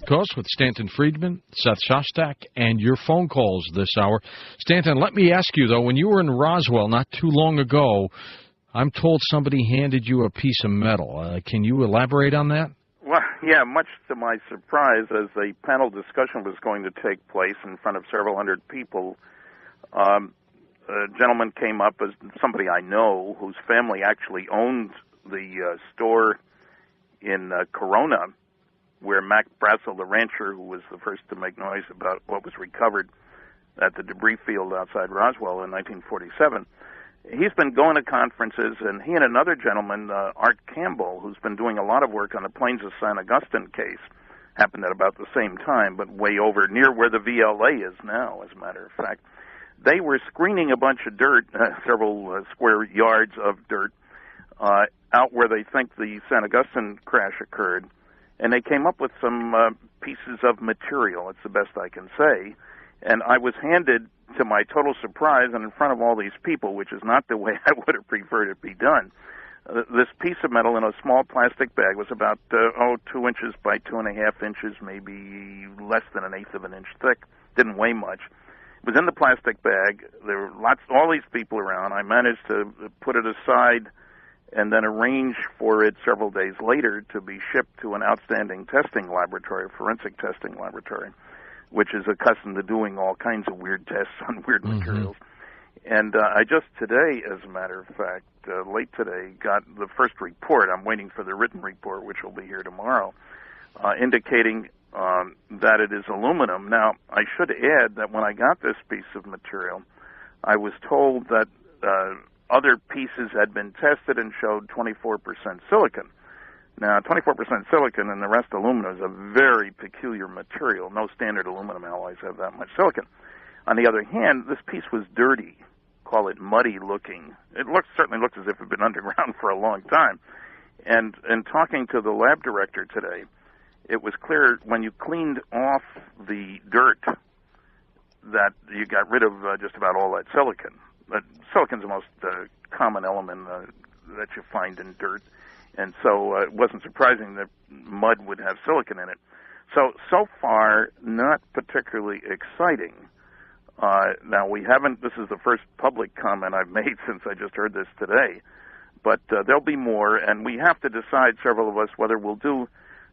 Of course, with Stanton Friedman, Seth Shostak, and your phone calls this hour. Stanton, let me ask you, though, when you were in Roswell not too long ago, I'm told somebody handed you a piece of metal. Can you elaborate on that? Well, yeah, much to my surprise, as a panel discussion was going to take place in front of several hundred people, a gentleman came up, as somebody I know, whose family actually owned the store in Corona, where Mac Brassel, the rancher, who was the first to make noise about what was recovered at the debris field outside Roswell in 1947. He's been going to conferences, and he and another gentleman, Art Campbell, who's been doing a lot of work on the plains of San Augustine case, happened at about the same time, but way over near where the VLA is now, as a matter of fact. They were screening a bunch of dirt, several square yards of dirt, out where they think the San Augustine crash occurred, and they came up with some pieces of material. It's the best I can say. And I was handed, to my total surprise, and in front of all these people, which is not the way I would have preferred it be done, this piece of metal in a small plastic bag was about 2 inches by 2.5 inches, maybe less than 1/8 of an inch thick. Didn't weigh much. It was in the plastic bag. There were all these people around. I managed to put it aside and then arrange for it several days later to be shipped to an outstanding testing laboratory, forensic testing laboratory, which is accustomed to doing all kinds of weird tests on weird materials. And I just today, as a matter of fact, late today, got the first report. I'm waiting for the written report, which will be here tomorrow, indicating that it is aluminum. Now, I should add that when I got this piece of material, I was told that other pieces had been tested and showed 24% silicon. Now, 24% silicon and the rest aluminum is a very peculiar material. No standard aluminum alloys have that much silicon. On the other hand, this piece was dirty, call it muddy looking. It certainly looks as if it had been underground for a long time. And in talking to the lab director today, it was clear when you cleaned off the dirt that you got rid of just about all that silicon. Silicon's the most common element that you find in dirt, and so it wasn't surprising that mud would have silicon in it. So far, not particularly exciting. Now, this is the first public comment I've made since I just heard this today, but there'll be more, and we have to decide, several of us, whether we'll do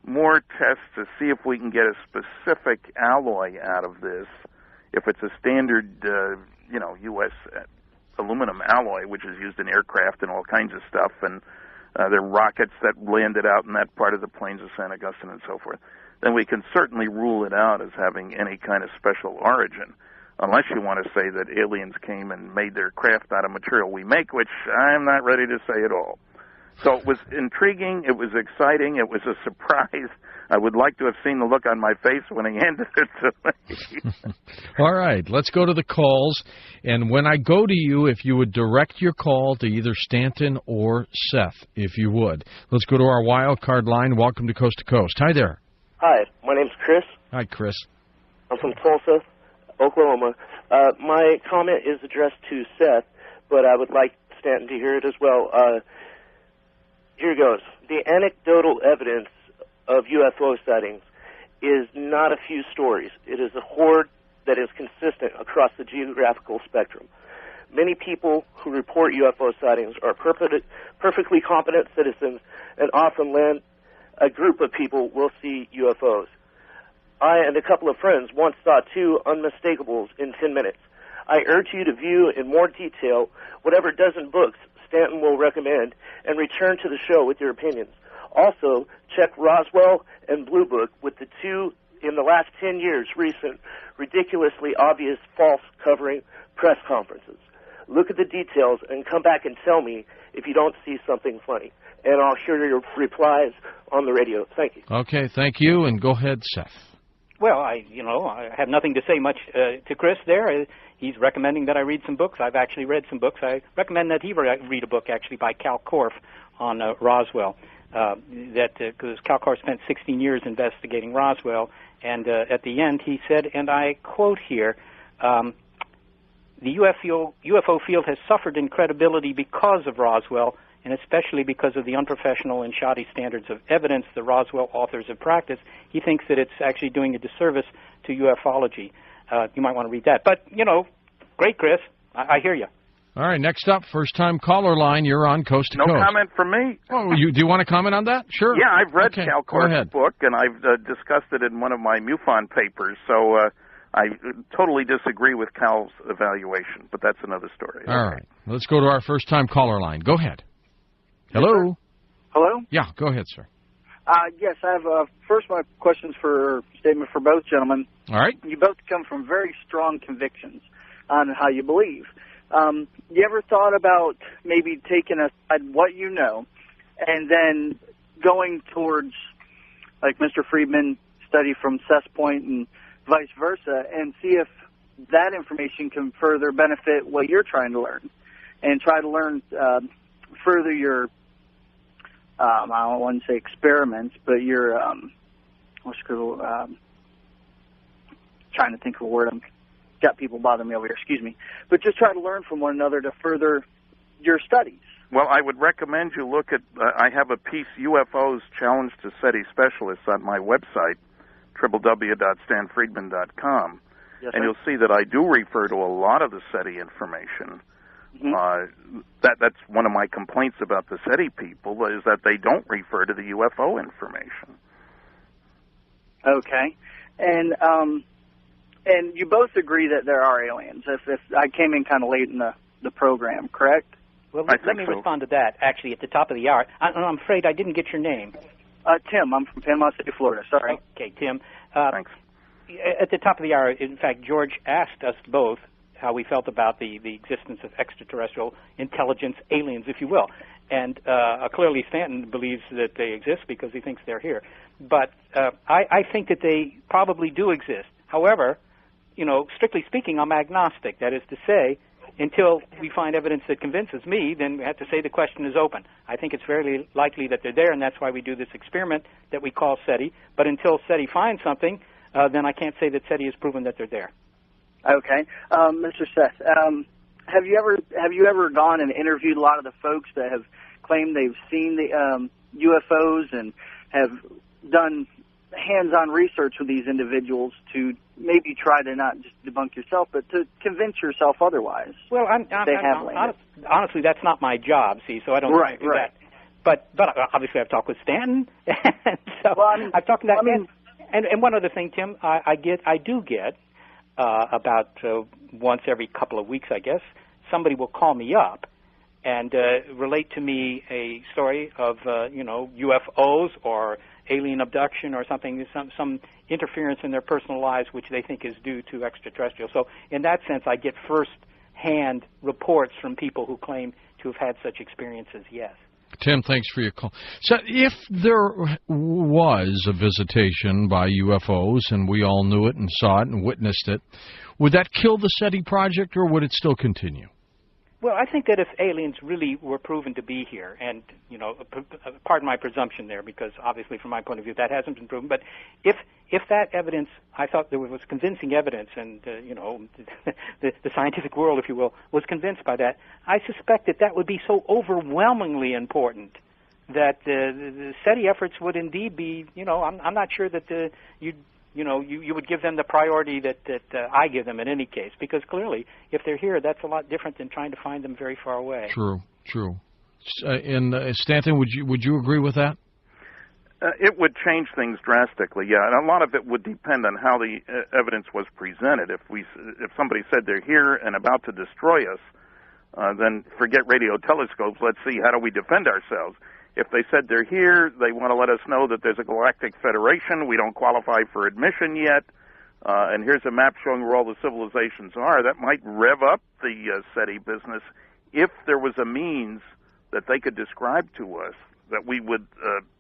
more tests to see if we can get a specific alloy out of this, if it's a standard, U.S. aluminum alloy, which is used in aircraft and all kinds of stuff, and there are rockets that landed out in that part of the plains of San Augustine and so forth, then we can certainly rule it out as having any kind of special origin, unless you want to say that aliens came and made their craft out of material we make, which I'm not ready to say at all. So it was intriguing, it was exciting, it was a surprise. I would like to have seen the look on my face when he handed it to me. All right, let's go to the calls. And when I go to you, if you would direct your call to either Stanton or Seth, if you would. Let's go to our wild card line. Welcome to Coast to Coast. Hi there. Hi, my name's Chris. Hi, Chris. I'm from Tulsa, Oklahoma. My comment is addressed to Seth, but I would like Stanton to hear it as well. Here goes. The anecdotal evidence of UFO sightings is not a few stories. It is a horde that is consistent across the geographical spectrum. Many people who report UFO sightings are perfectly competent citizens, and often a group of people will see UFOs. I and a couple of friends once saw 2 unmistakable in 10 minutes. I urge you to view in more detail whatever dozen books Stanton will recommend and return to the show with your opinions. Also, check Roswell and Blue Book with the 2 in the last 10 years recent, ridiculously obvious false covering press conferences. Look at the details and come back and tell me if you don't see something funny. And I'll hear your replies on the radio. Thank you. Okay, thank you, and go ahead, Seth. Well, I have nothing to say much to Chris there. He's recommending that I read some books. I've actually read some books. I recommend that he read a book, actually, by Cal Korff on Roswell. Because Cal Korff spent 16 years investigating Roswell, and at the end he said, and I quote here, the UFO field has suffered in credibility because of Roswell, and especially because of the unprofessional and shoddy standards of evidence the Roswell authors have practiced. He thinks that it's actually doing a disservice to ufology. You might want to read that. But, great, Chris. I hear you. All right, next up, first-time caller line. You're on Coast to Coast. No comment from me. Oh, do you want to comment on that? Sure. Yeah, I've read okay. Cal Korff's book, and I've discussed it in one of my MUFON papers, so I totally disagree with Cal's evaluation, but that's another story. All right. Let's go to our first-time caller line. Go ahead. Hello? Yes, hello? Yeah, go ahead, sir. Yes, I have, first my questions statement for both gentlemen. All right. You both come from very strong convictions on how you believe. You ever thought about maybe taking aside what you know and then going towards, like Mr. Friedman study from Seth's point and vice versa, and see if that information can further benefit what you're trying to learn, and try to learn further your, I don't want to say experiments, but your, trying to think of a word. I'm got people bothering me over here, excuse me. But just try to learn from one another to further your studies. Well, I would recommend you look at, I have a piece, UFOs Challenge to SETI Specialists, on my website, www.stanfriedman.com. Yes, and you'll see that I do refer to a lot of the SETI information. Mm-hmm. That's one of my complaints about the SETI people, is that they don't refer to the UFO information. Okay. And you both agree that there are aliens. If I came in kind of late in the program, correct? Well, let me respond to that, actually, at the top of the hour. I'm afraid I didn't get your name. Tim. I'm from Panama City, Florida. Sorry. Okay, Tim. Thanks. At the top of the hour, in fact, George asked us both how we felt about the existence of extraterrestrial intelligence, aliens, if you will. And clearly Stanton believes that they exist because he thinks they're here. But I think that they probably do exist. However, strictly speaking, I'm agnostic. That is to say, until we find evidence that convinces me, then we have to say the question is open. I think it's fairly likely that they're there, and that's why we do this experiment that we call SETI. But until SETI finds something, then I can't say that SETI has proven that they're there. Okay. Mr. Seth, have you ever gone and interviewed a lot of the folks that have claimed they've seen the UFOs and have done hands-on research with these individuals to maybe try to not just debunk yourself, but to convince yourself otherwise? Well, honestly, that's not my job, so I don't do that. But obviously I've talked with Stanton, and so I've talked to that. And one other thing, Tim, I do get about once every couple of weeks, I guess, somebody will call me up and relate to me a story of UFOs or alien abduction or something, some interference in their personal lives which they think is due to extraterrestrial. So in that sense, I get first-hand reports from people who claim to have had such experiences, yes. Tim, thanks for your call. So if there was a visitation by UFOs, and we all knew it and saw it and witnessed it, would that kill the SETI project, or would it still continue? Well, I think that if aliens really were proven to be here, and, pardon my presumption there, because obviously from my point of view that hasn't been proven, but if that evidence, I thought there was convincing evidence, and, the scientific world, if you will, was convinced by that, I suspect that would be so overwhelmingly important that the SETI efforts would indeed be, I'm not sure that you would give them the priority that I give them in any case, because clearly, if they're here, that's a lot different than trying to find them very far away. True. And Stanton, would you agree with that? It would change things drastically, yeah, and a lot of it would depend on how the evidence was presented. If somebody said they're here and about to destroy us, then forget radio telescopes. Let's see, how do we defend ourselves? If they said they're here, they want to let us know that there's a galactic federation, we don't qualify for admission yet, and here's a map showing where all the civilizations are, that might rev up the SETI business if there was a means that they could describe to us that we would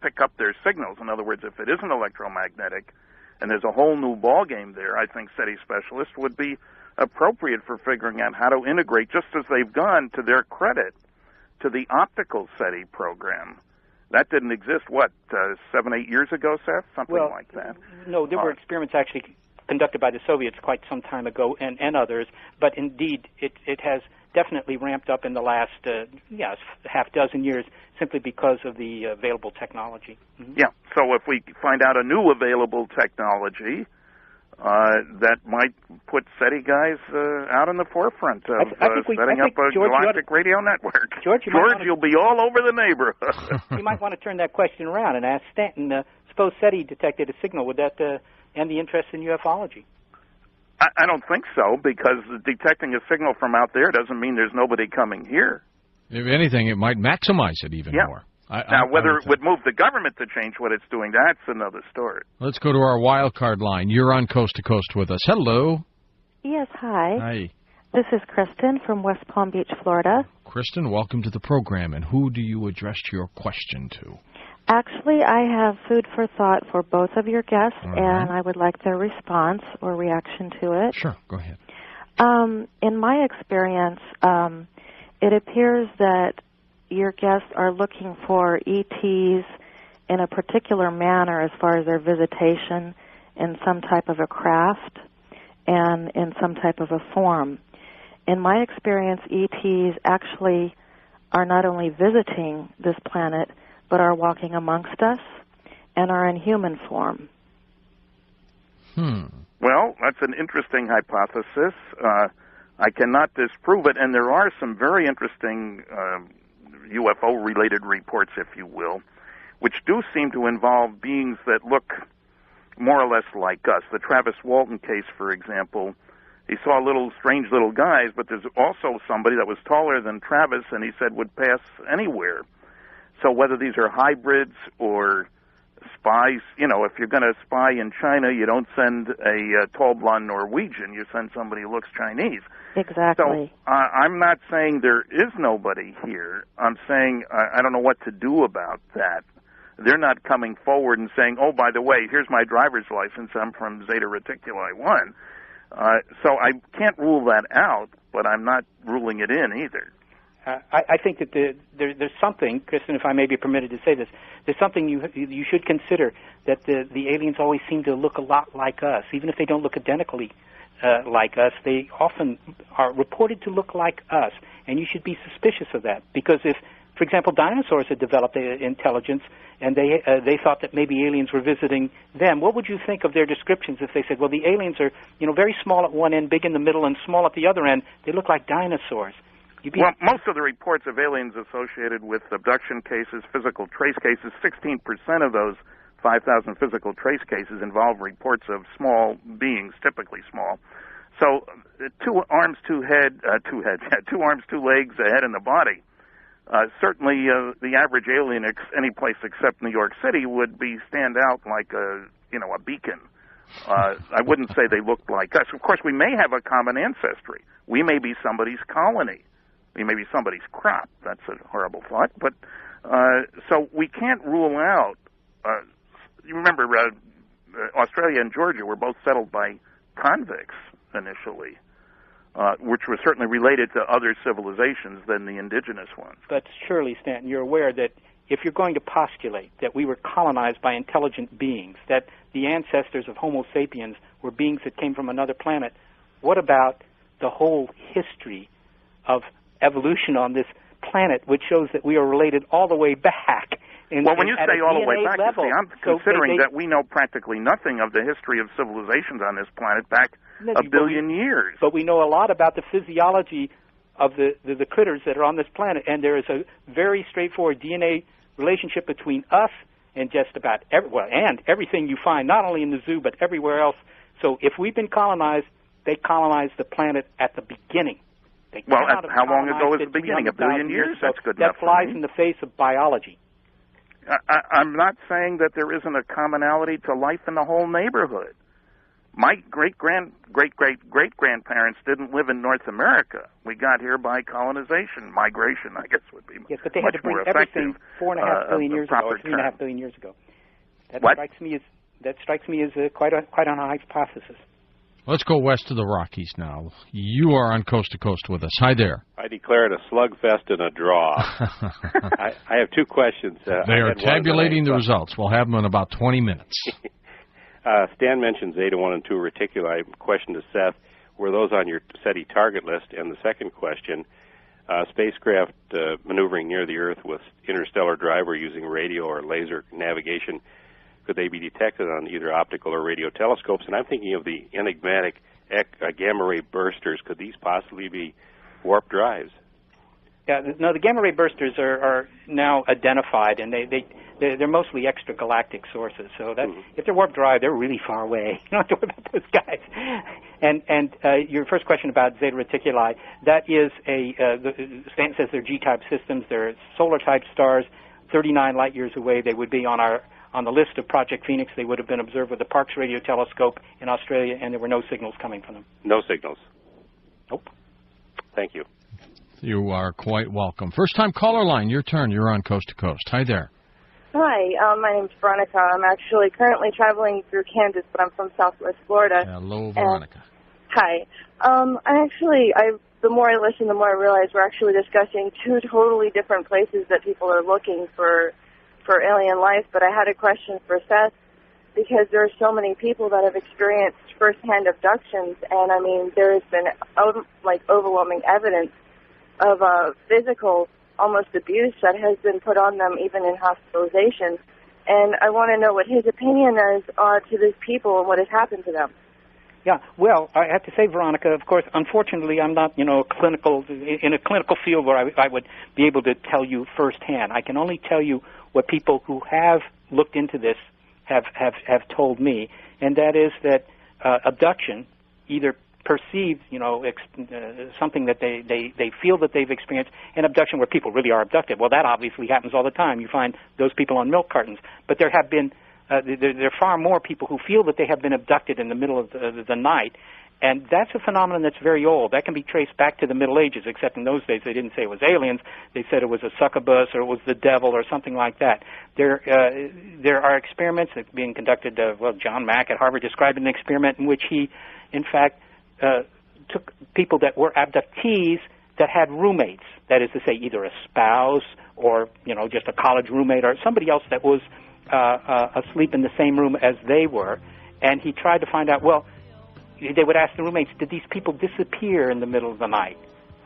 pick up their signals. In other words, if it isn't electromagnetic and there's a whole new ballgame there, I think SETI specialists would be appropriate for figuring out how to integrate, just as they've gone, to their credit, to the optical SETI program. That didn't exist, 7, 8 years ago, Seth? Something like that. No, there were experiments actually conducted by the Soviets quite some time ago and others, but indeed it has definitely ramped up in the last half dozen years simply because of the available technology. Mm-hmm. Yeah, so if we find out a new available technology, that might put SETI guys out in the forefront of setting up a galactic radio network. George, you'll be all over the neighborhood. You might want to turn that question around and ask Stanton, suppose SETI detected a signal, would that end the interest in ufology? I don't think so, because detecting a signal from out there doesn't mean there's nobody coming here. If anything, it might maximize it even more. Now, whether it would move the government to change what it's doing, that's another story. Let's go to our wild card line. You're on Coast to Coast with us. Hello. Yes, hi. Hi. This is Kristen from West Palm Beach, Florida. Kristen, welcome to the program. And who do you address your question to? Actually, I have food for thought for both of your guests, right, and I would like their response or reaction to it. Sure, go ahead. In my experience, it appears that your guests are looking for ETs in a particular manner as far as their visitation in some type of a craft and in some type of a form. In my experience, ETs actually are not only visiting this planet, but are walking amongst us and are in human form. Well, that's an interesting hypothesis. I cannot disprove it, and there are some very interesting UFO-related reports, if you will, which do seem to involve beings that look more or less like us. The Travis Walton case, for example, he saw strange little guys, but there's also somebody that was taller than Travis, and he said would pass anywhere. So whether these are hybrids or spies, if you're going to spy in China, you don't send a tall blonde Norwegian, you send somebody who looks Chinese. Exactly. So I'm not saying there is nobody here. I'm saying I don't know what to do about that. They're not coming forward and saying, oh, by the way, here's my driver's license, I'm from Zeta Reticuli 1. So I can't rule that out, but I'm not ruling it in either. I think that there's something, Kristen, if I may be permitted to say this, there's something you should consider, that the aliens always seem to look a lot like us. Even if they don't look identically like us, they often are reported to look like us, and you should be suspicious of that. Because if, for example, dinosaurs had developed intelligence and they thought that maybe aliens were visiting them, what would you think of their descriptions if they said, well, the aliens are very small at one end, big in the middle, and small at the other end, they look like dinosaurs? Well, most of the reports of aliens associated with abduction cases, physical trace cases, 16% of those 5,000 physical trace cases involve reports of small beings, typically small. So 2 arms, 2 legs, a head, and a body. Certainly, the average alien, any place except New York City, would stand out like a beacon. I wouldn't say they looked like us. Of course, we may have a common ancestry. We may be somebody's colony. I mean, maybe somebody's crop. That's a horrible thought. But so we can't rule out. You remember Australia and Georgia were both settled by convicts initially, which was certainly related to other civilizations than the indigenous ones. But surely, Stanton, you're aware that if you're going to postulate that we were colonized by intelligent beings, that the ancestors of Homo sapiens were beings that came from another planet, what about the whole history of evolution on this planet, which shows that we are related all the way back? Well, when you say all the way back, level, I'm considering that we know practically nothing of the history of civilizations on this planet back a billion years. But we know a lot about the physiology of the critters that are on this planet, and there is a very straightforward DNA relationship between us and just about everything you find, not only in the zoo but everywhere else. So if we've been colonized, they colonized the planet at the beginning. Well, how long ago was the beginning? A billion years? That's good enough. That flies in the face of biology. I'm not saying that there isn't a commonality to life in the whole neighborhood. My great-great-great-grandparents didn't live in North America. We got here by colonization, migration, I guess would be yes, but they had to bring everything 4.5 billion years ago, or 3.5 billion years ago. That strikes me as quite a high hypothesis. Let's go west of the Rockies now. You are on Coast to Coast with us. Hi there. I declare it a slugfest and a draw. I have two questions. They are tabulating the results. We'll have them in about 20 minutes. Stan mentioned Zeta 1 and 2 reticuli. Question to Seth, were those on your SETI target list? And the second question, spacecraft maneuvering near the Earth with interstellar driver using radio or laser navigation, could they be detected on either optical or radio telescopes? And I'm thinking of the enigmatic gamma-ray bursters. Could these possibly be warp drives? Yeah, no, the gamma-ray bursters are now identified, and they're mostly extragalactic sources. So that if they're warp drive, they're really far away. You don't have to worry about those guys. And your first question about Zeta Reticuli, that is Stanton says they're G-type systems. They're solar-type stars, 39 light years away. They would be on the list of Project Phoenix. They would have been observed with the Parkes radio telescope in Australia, and there were no signals coming from them. No signals? Nope. Thank you. You are quite welcome. First-time caller line, your turn. You're on Coast to Coast. Hi there. Hi, my name's Veronica. I'm actually currently traveling through Kansas, but I'm from Southwest Florida. Hello, Veronica. Hi. The more I listen, the more I realize we're actually discussing two totally different places that people are looking for alien life. But I had a question for Seth, because there are so many people that have experienced firsthand abductions, and I mean, there has been overwhelming evidence of physical, almost abuse that has been put on them, even in hospitalization. And I want to know what his opinion is to these people and what has happened to them. Yeah, well, I have to say, Veronica, of course, unfortunately, I'm not, in a clinical field where I would be able to tell you firsthand. I can only tell you what people who have looked into this have told me, and that is that abduction, either perceived, something that they feel that they've experienced, and abduction where people really are abducted. Well, that obviously happens all the time. You find those people on milk cartons. But there have been, there are far more people who feel that they have been abducted in the middle of the night, and that's a phenomenon that's very old. That can be traced back to the Middle Ages, except in those days they didn't say it was aliens. They said it was a succubus or it was the devil or something like that. There are experiments that are being conducted. John Mack at Harvard described an experiment in which he, in fact, took people that were abductees that had roommates, that is to say either a spouse or, just a college roommate or somebody else that was asleep in the same room as they were, and he tried to find out, they would ask the roommates, did these people disappear in the middle of the night,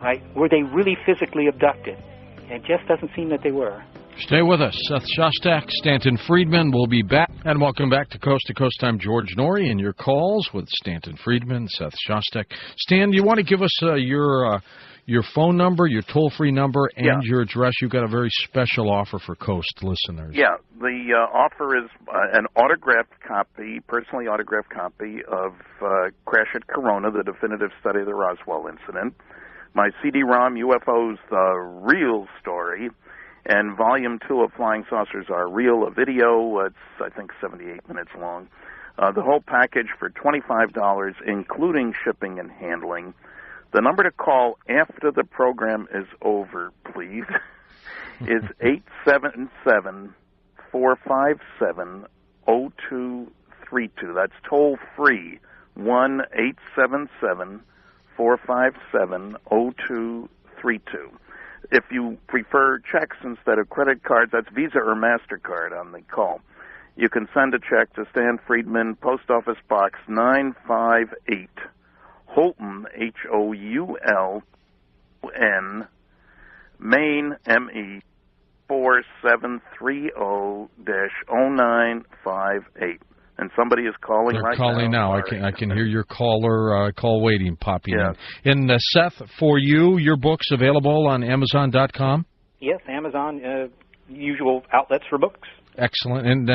right? Were they really physically abducted? And it just doesn't seem that they were. Stay with us. Seth Shostak, Stanton Friedman will be back. And welcome back to Coast. I'm George Norrie, and your calls with Stanton Friedman, Seth Shostak. Stan, do you want to give us your phone number, your toll-free number, and your address? You've got a very special offer for Coast listeners. Yeah, the offer is an autographed copy, personally autographed copy of Crash at Corona, the definitive study of the Roswell incident, my CD-ROM, UFOs, The Real Story, and Volume 2 of Flying Saucers Are Real, a video. It's, I think, 78 minutes long. The whole package for $25, including shipping and handling. The number to call after the program is over, please, is 877-457-0232. That's toll free, 1-877-457-0232. If you prefer checks instead of credit cards, that's Visa or MasterCard on the call. You can send a check to Stan Friedman, Post Office Box 958, Holton, Houlton, Maine, ME 4730-0958. And somebody is calling They're right calling now. now. I can hear your call waiting popping in. And Seth, for you, your book's available on Amazon.com? Yes, Amazon, usual outlets for books. Excellent. And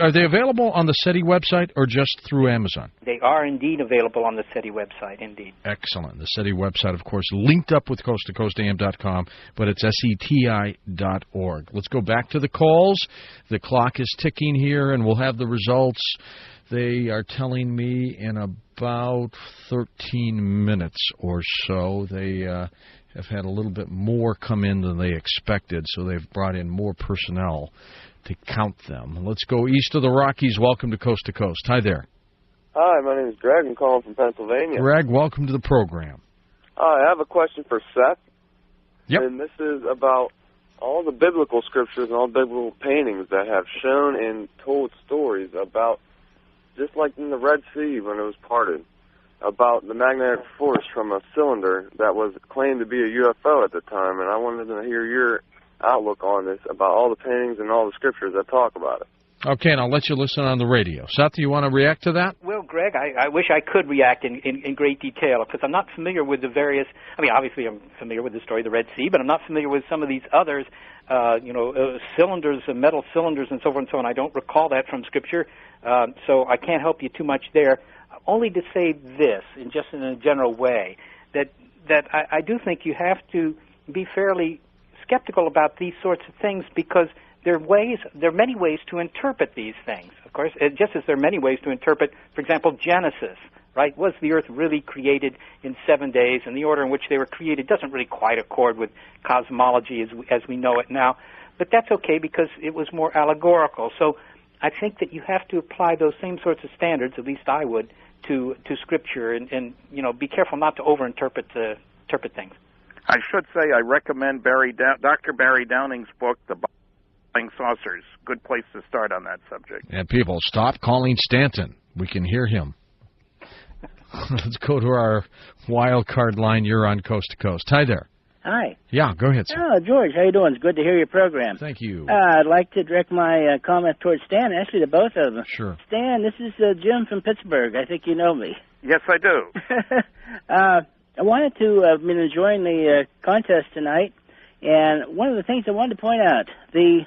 are they available on the SETI website or just through Amazon? They are indeed available on the SETI website, indeed. Excellent. The SETI website, of course, linked up with coasttocoastam.com, but it's SETI.org. Let's go back to the calls. The clock is ticking here, and we'll have the results. They are telling me in about 13 minutes or so. They have had a little bit more come in than they expected, so they've brought in more personnel to count them. Let's go east of the Rockies. Welcome to Coast to Coast. Hi there. Hi, my name is Greg. I'm calling from Pennsylvania. Greg, welcome to the program. Hi, I have a question for Seth. Yep. And this is about all the biblical scriptures and all the biblical paintings that have shown and told stories about, just like in the Red Sea when it was parted, about the magnetic force from a cylinder that was claimed to be a UFO at the time. And I wanted to hear your outlook on this, about all the paintings and all the scriptures that talk about it. Okay, and I'll let you listen on the radio. Seth, do you want to react to that? Well, Greg, I wish I could react in great detail, because I'm not familiar with the various, obviously I'm familiar with the story of the Red Sea, but I'm not familiar with some of these others, cylinders, metal cylinders and so forth and so on. I don't recall that from Scripture, so I can't help you too much there. Only to say this, just in a general way, that I do think you have to be fairly skeptical about these sorts of things, because there are many ways to interpret these things, of course, just as there are many ways to interpret, for example, Genesis, right? Was the earth really created in 7 days? And the order in which they were created doesn't really quite accord with cosmology as we know it now. But that's okay, because it was more allegorical. So I think that you have to apply those same sorts of standards, at least I would, to Scripture, and be careful not to overinterpret things. I should say I recommend Dr. Barry Downing's book, The Flying Saucers. Good place to start on that subject. And people, stop calling Stanton. We can hear him. Let's go to our wild card line. You're on Coast to Coast. Hi there. Hi. Yeah, go ahead, sir. Oh, George, how you doing? It's good to hear your program. Thank you. I'd like to direct my comment towards Stan, actually to both of them. Sure. Stan, this is Jim from Pittsburgh. I think you know me. Yes, I do. I wanted to, I've been enjoying the contest tonight, and one of the things I wanted to point out, the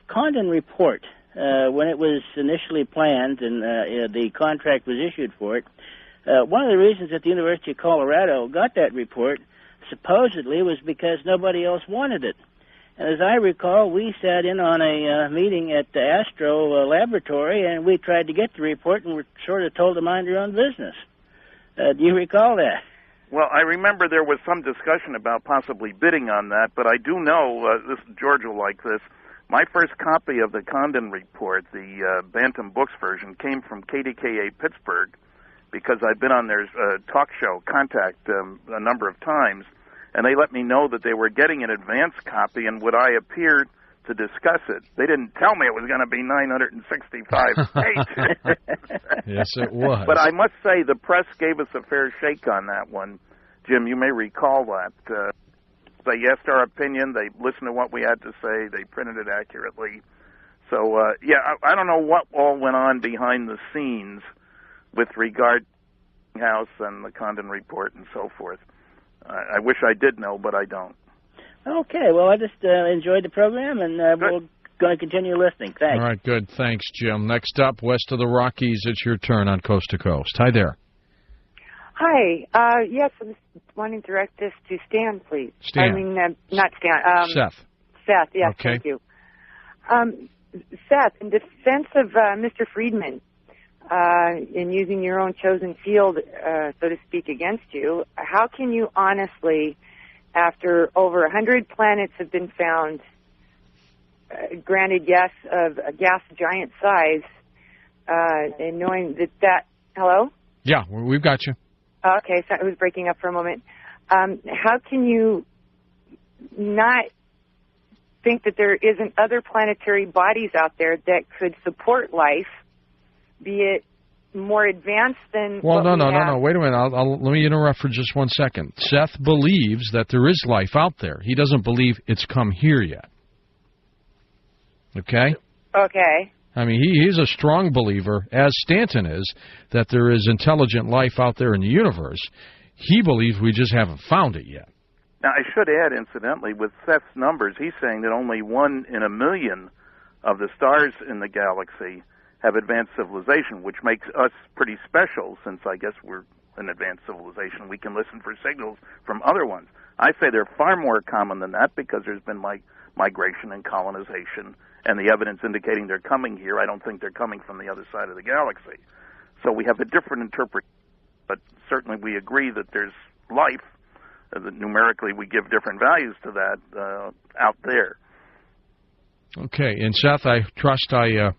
Condon report, when it was initially planned and the contract was issued for it, one of the reasons that the University of Colorado got that report supposedly was because nobody else wanted it. And as I recall, we sat in on a meeting at the Astro Laboratory, and we tried to get the report and were sort of told to mind your own business. Do you recall that? Well, I remember there was some discussion about possibly bidding on that, but I do know, George will like this, my first copy of the Condon report, the Bantam Books version, came from KDKA Pittsburgh, because I'd been on their talk show, Contact, a number of times, and they let me know that they were getting an advance copy, and would I appear to discuss it. They didn't tell me it was going to be 965 pages. Yes, it was. But I must say the press gave us a fair shake on that one. Jim, you may recall that. They asked our opinion. They listened to what we had to say. They printed it accurately. So, I don't know what all went on behind the scenes with regard to the House and the Condon report and so forth. I wish I did know, but I don't. Okay, well, I just enjoyed the program, and we're going to continue listening. Thanks. All right, good. Thanks, Jim. Next up, west of the Rockies, it's your turn on Coast to Coast. Hi there. Hi. Yes, I'm wanting to direct this to Stan, please. Stan. I mean, not Stan. Seth. Seth, yes, okay. Thank you. Seth, in defense of Mr. Friedman, in using your own chosen field, so to speak, against you, how can you honestly, after over 100 planets have been found, granted, yes, of a gas giant size, and knowing that, hello? Yeah, we've got you. Okay, so it was breaking up for a moment. How can you not think that there isn't other planetary bodies out there that could support life, be it more advanced than Well, what no. Wait a minute. Let me interrupt for just 1 second. Seth believes that there is life out there. He doesn't believe it's come here yet. Okay? Okay. I mean, he's a strong believer, as Stanton is, that there is intelligent life out there in the universe. He believes we just haven't found it yet. Now, I should add, incidentally, with Seth's numbers, he's saying that only 1 in a million of the stars in the galaxy have advanced civilization, which makes us pretty special, since I guess we're an advanced civilization. We can listen for signals from other ones. I say they're far more common than that because there's been migration and colonization, and the evidence indicating they're coming here. I don't think they're coming from the other side of the galaxy. So we have a different interpretation, but certainly we agree that there's life. That numerically we give different values to that out there. Okay, and Seth, I trust I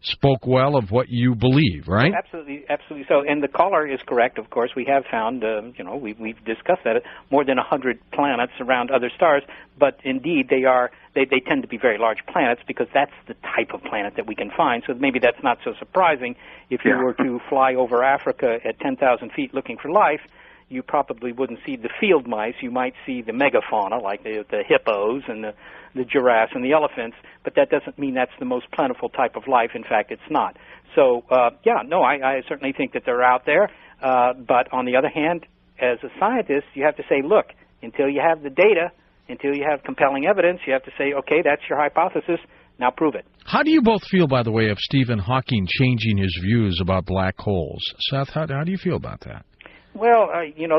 spoke well of what you believe, right? Absolutely so. And the caller is correct, of course. We have found, we've discussed that, more than 100 planets around other stars, but indeed they tend to be very large planets because that's the type of planet that we can find. So maybe that's not so surprising. If you were to fly over Africa at 10,000 feet looking for life, you probably wouldn't see the field mice. You might see the megafauna, like the hippos and the giraffes and the elephants, but that doesn't mean that's the most plentiful type of life. In fact, it's not. So, I certainly think that they're out there. But on the other hand, as a scientist, you have to say, look, until you have the data, until you have compelling evidence, you have to say, okay, that's your hypothesis. Now prove it. How do you both feel, by the way, of Stephen Hawking changing his views about black holes? Seth, how do you feel about that? Well,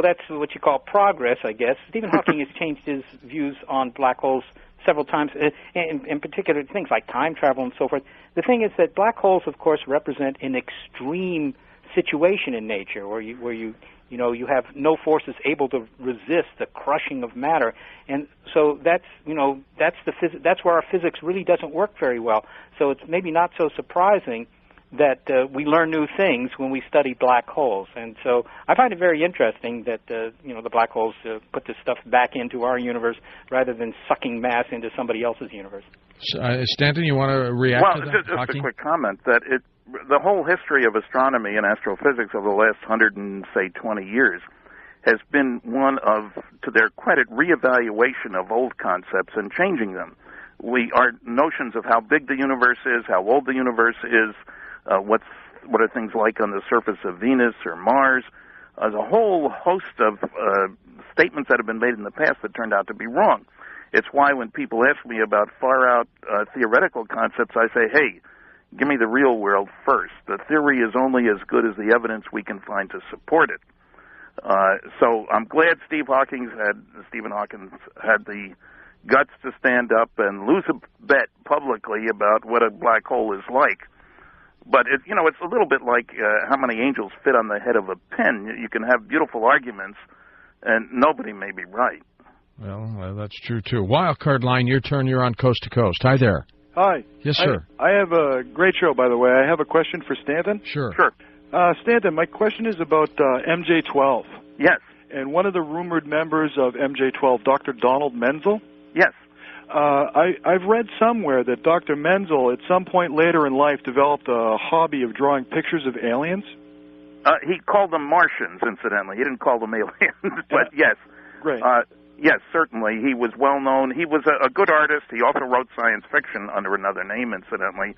that's what you call progress, I guess. Stephen Hawking has changed his views on black holes several times, in particular things like time travel and so forth. The thing is that black holes, of course, represent an extreme situation in nature where you have no forces able to resist the crushing of matter, and so that's where our physics really doesn't work very well. So it's maybe not so surprising that we learn new things when we study black holes. And so I find it very interesting that, the black holes put this stuff back into our universe rather than sucking mass into somebody else's universe. Stanton, you want to react to that? Well, just a quick comment that the whole history of astronomy and astrophysics over the last 120 years has been one of, to their credit, reevaluation of old concepts and changing them. Our notions of how big the universe is, how old the universe is, what are things like on the surface of Venus or Mars. There's a whole host of statements that have been made in the past that turned out to be wrong. It's why when people ask me about far-out theoretical concepts, I say, hey, give me the real world first. The theory is only as good as the evidence we can find to support it. So I'm glad Stephen Hawking had the guts to stand up and lose a bet publicly about what a black hole is like. But it's a little bit like how many angels fit on the head of a pin. You can have beautiful arguments, and nobody may be right. Well, that's true too. Wildcard line, your turn. You're on Coast to Coast. Hi there. Hi. Yes, sir. I have a great show, by the way. I have a question for Stanton. Sure. Stanton, my question is about MJ12. Yes. And one of the rumored members of MJ12, Dr. Donald Menzel. Yes. I've read somewhere that Dr. Menzel, at some point later in life, developed a hobby of drawing pictures of aliens. He called them Martians, incidentally. He didn't call them aliens, but yes. Great. Yes, certainly. He was well known. He was a good artist. He also wrote science fiction under another name, incidentally.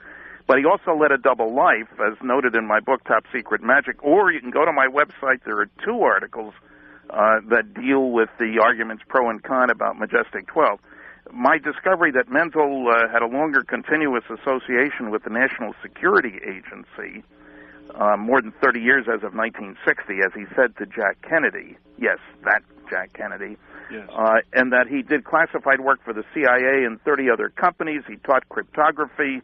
But he also led a double life, as noted in my book, Top Secret Magic. Or you can go to my website. There are 2 articles that deal with the arguments pro and con about Majestic 12. My discovery that Menzel had a longer continuous association with the National Security Agency, more than 30 years as of 1960, as he said to Jack Kennedy. Yes, that Jack Kennedy. Yes. And that he did classified work for the CIA and 30 other companies. He taught cryptography.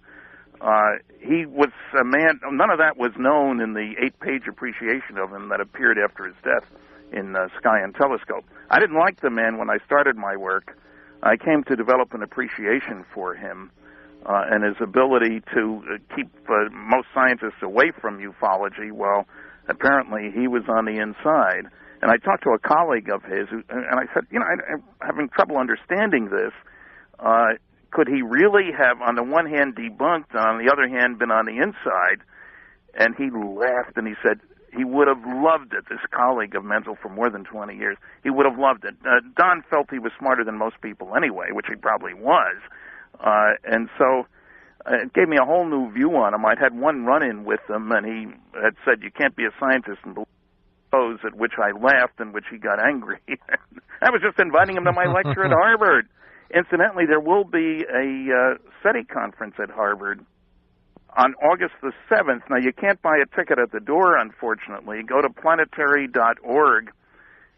He was a man, none of that was known in the 8-page appreciation of him that appeared after his death in Sky and Telescope. I didn't like the man when I started my work. I came to develop an appreciation for him and his ability to keep most scientists away from ufology. Well, apparently he was on the inside. And I talked to a colleague of his, and I said, I'm having trouble understanding this. Could he really have, on the one hand, debunked, and on the other hand, been on the inside? And he laughed, and he said he would have loved it, this colleague of Menzel for more than 20 years. He would have loved it. Don felt he was smarter than most people anyway, which he probably was. And so it gave me a whole new view on him. I'd had one run-in with him, and he had said, you can't be a scientist and believe those, at which I laughed, and which he got angry. I was just inviting him to my lecture at Harvard. Incidentally, there will be a SETI conference at Harvard on August the 7th. Now, you can't buy a ticket at the door, unfortunately. Go to planetary.org,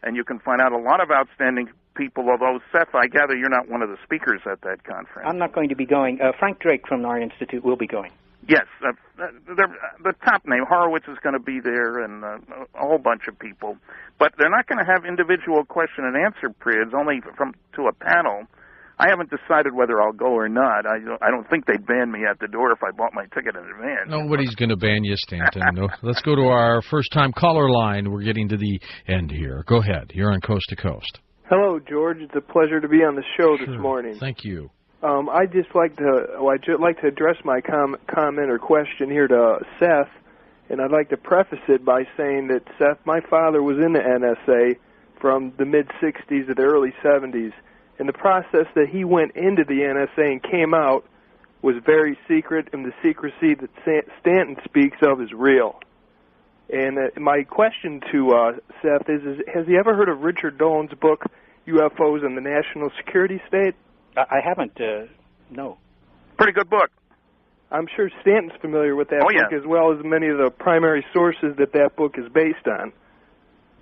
and you can find out a lot of outstanding people, although, Seth, I gather you're not one of the speakers at that conference. I'm not going to be going. Frank Drake from our institute will be going. Yes, the top name, Horowitz, is going to be there, and a whole bunch of people. But they're not going to have individual question and answer periods, only to a panel. I haven't decided whether I'll go or not. I don't think they'd ban me at the door if I bought my ticket in advance. Nobody's going to ban you, Stanton. No. Let's go to our first-time caller line. We're getting to the end here. Go ahead. You're on Coast to Coast. Hello, George. It's a pleasure to be on the show this morning. Thank you. I'd like to address my comment or question here to Seth, and I'd like to preface it by saying that, Seth, my father was in the NSA from the mid-'60s to the early '70s, and the process that he went into the NSA and came out was very secret, and the secrecy that Stanton speaks of is real. And my question to Seth is, has he ever heard of Richard Dolan's book, UFOs and the National Security State? I haven't, no. Pretty good book. I'm sure Stanton's familiar with that book, as well as many of the primary sources that book is based on.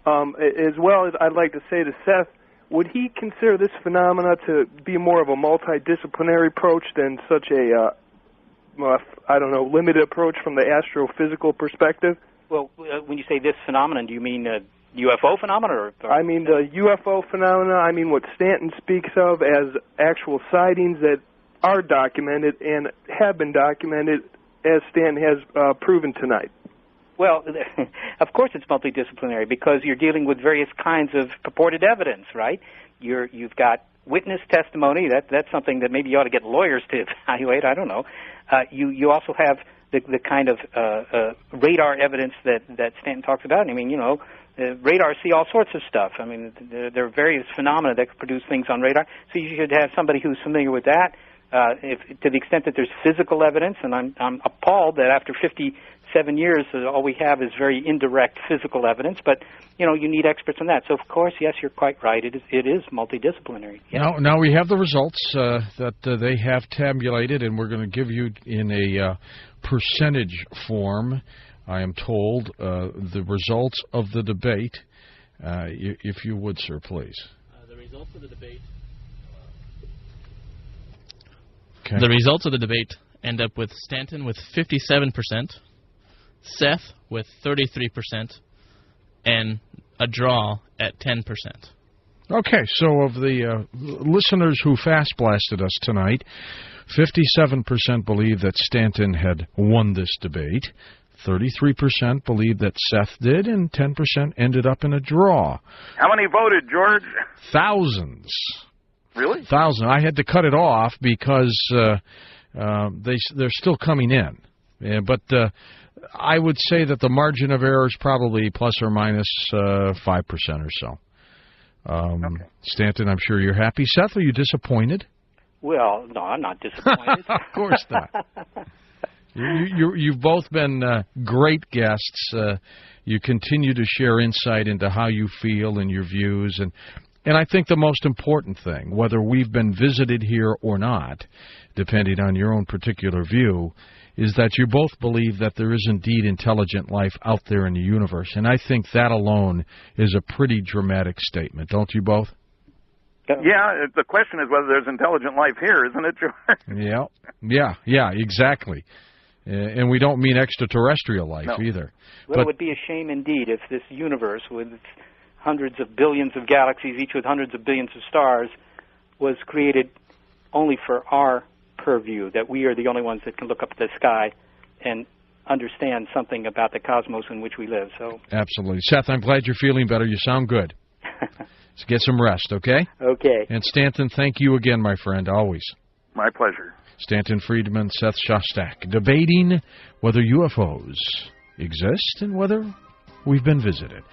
As well as I'd like to say to Seth, would he consider this phenomena to be more of a multidisciplinary approach than such a, limited approach from the astrophysical perspective? Well, when you say this phenomenon, do you mean UFO phenomena? Or? I mean the UFO phenomena. I mean what Stanton speaks of as actual sightings that are documented and have been documented, as Stanton has proven tonight. Well, of course it's multidisciplinary because you're dealing with various kinds of purported evidence, right? You've got witness testimony. That's something that maybe you ought to get lawyers to evaluate. I don't know. You also have the kind of radar evidence that Stanton talks about. I mean, radar see all sorts of stuff. I mean, there are various phenomena that produce things on radar. So you should have somebody who's familiar with that. To the extent that there's physical evidence, and I'm appalled that after 57 years, all we have is very indirect physical evidence. But you need experts on that. So of course, yes, you're quite right. It is multidisciplinary. Yes. Now we have the results that they have tabulated, and we're going to give you in a percentage form. I am told the results of the debate. If you would, sir, please. The results of the debate. Okay. The results of the debate end up with Stanton with 57%, Seth with 33%, and a draw at 10%. Okay, so of the listeners who fast blasted us tonight, 57% believe that Stanton had won this debate, 33% believe that Seth did, and 10% ended up in a draw. How many voted, George? Thousands. Really? Thousands. I had to cut it off because they're still coming in. But I would say that the margin of error is probably plus or minus 5% or so. Okay. Stanton, I'm sure you're happy. Seth, are you disappointed? Well, no, I'm not disappointed. Of course not. You've both been great guests. You continue to share insight into how you feel and your views. And I think the most important thing, whether we've been visited here or not, depending on your own particular view, is that you both believe that there is indeed intelligent life out there in the universe. And I think that alone is a pretty dramatic statement. Don't you both? Yeah, the question is whether there's intelligent life here, isn't it, George? Yeah, exactly. And we don't mean extraterrestrial life either. Well, it would be a shame indeed if this universe with hundreds of billions of galaxies, each with hundreds of billions of stars, was created only for our purview, that we are the only ones that can look up at the sky and understand something about the cosmos in which we live. So absolutely. Seth, I'm glad you're feeling better. You sound good. So get some rest, okay? Okay. And Stanton, thank you again, my friend, always. My pleasure. Stanton Friedman, Seth Shostak, debating whether UFOs exist and whether we've been visited.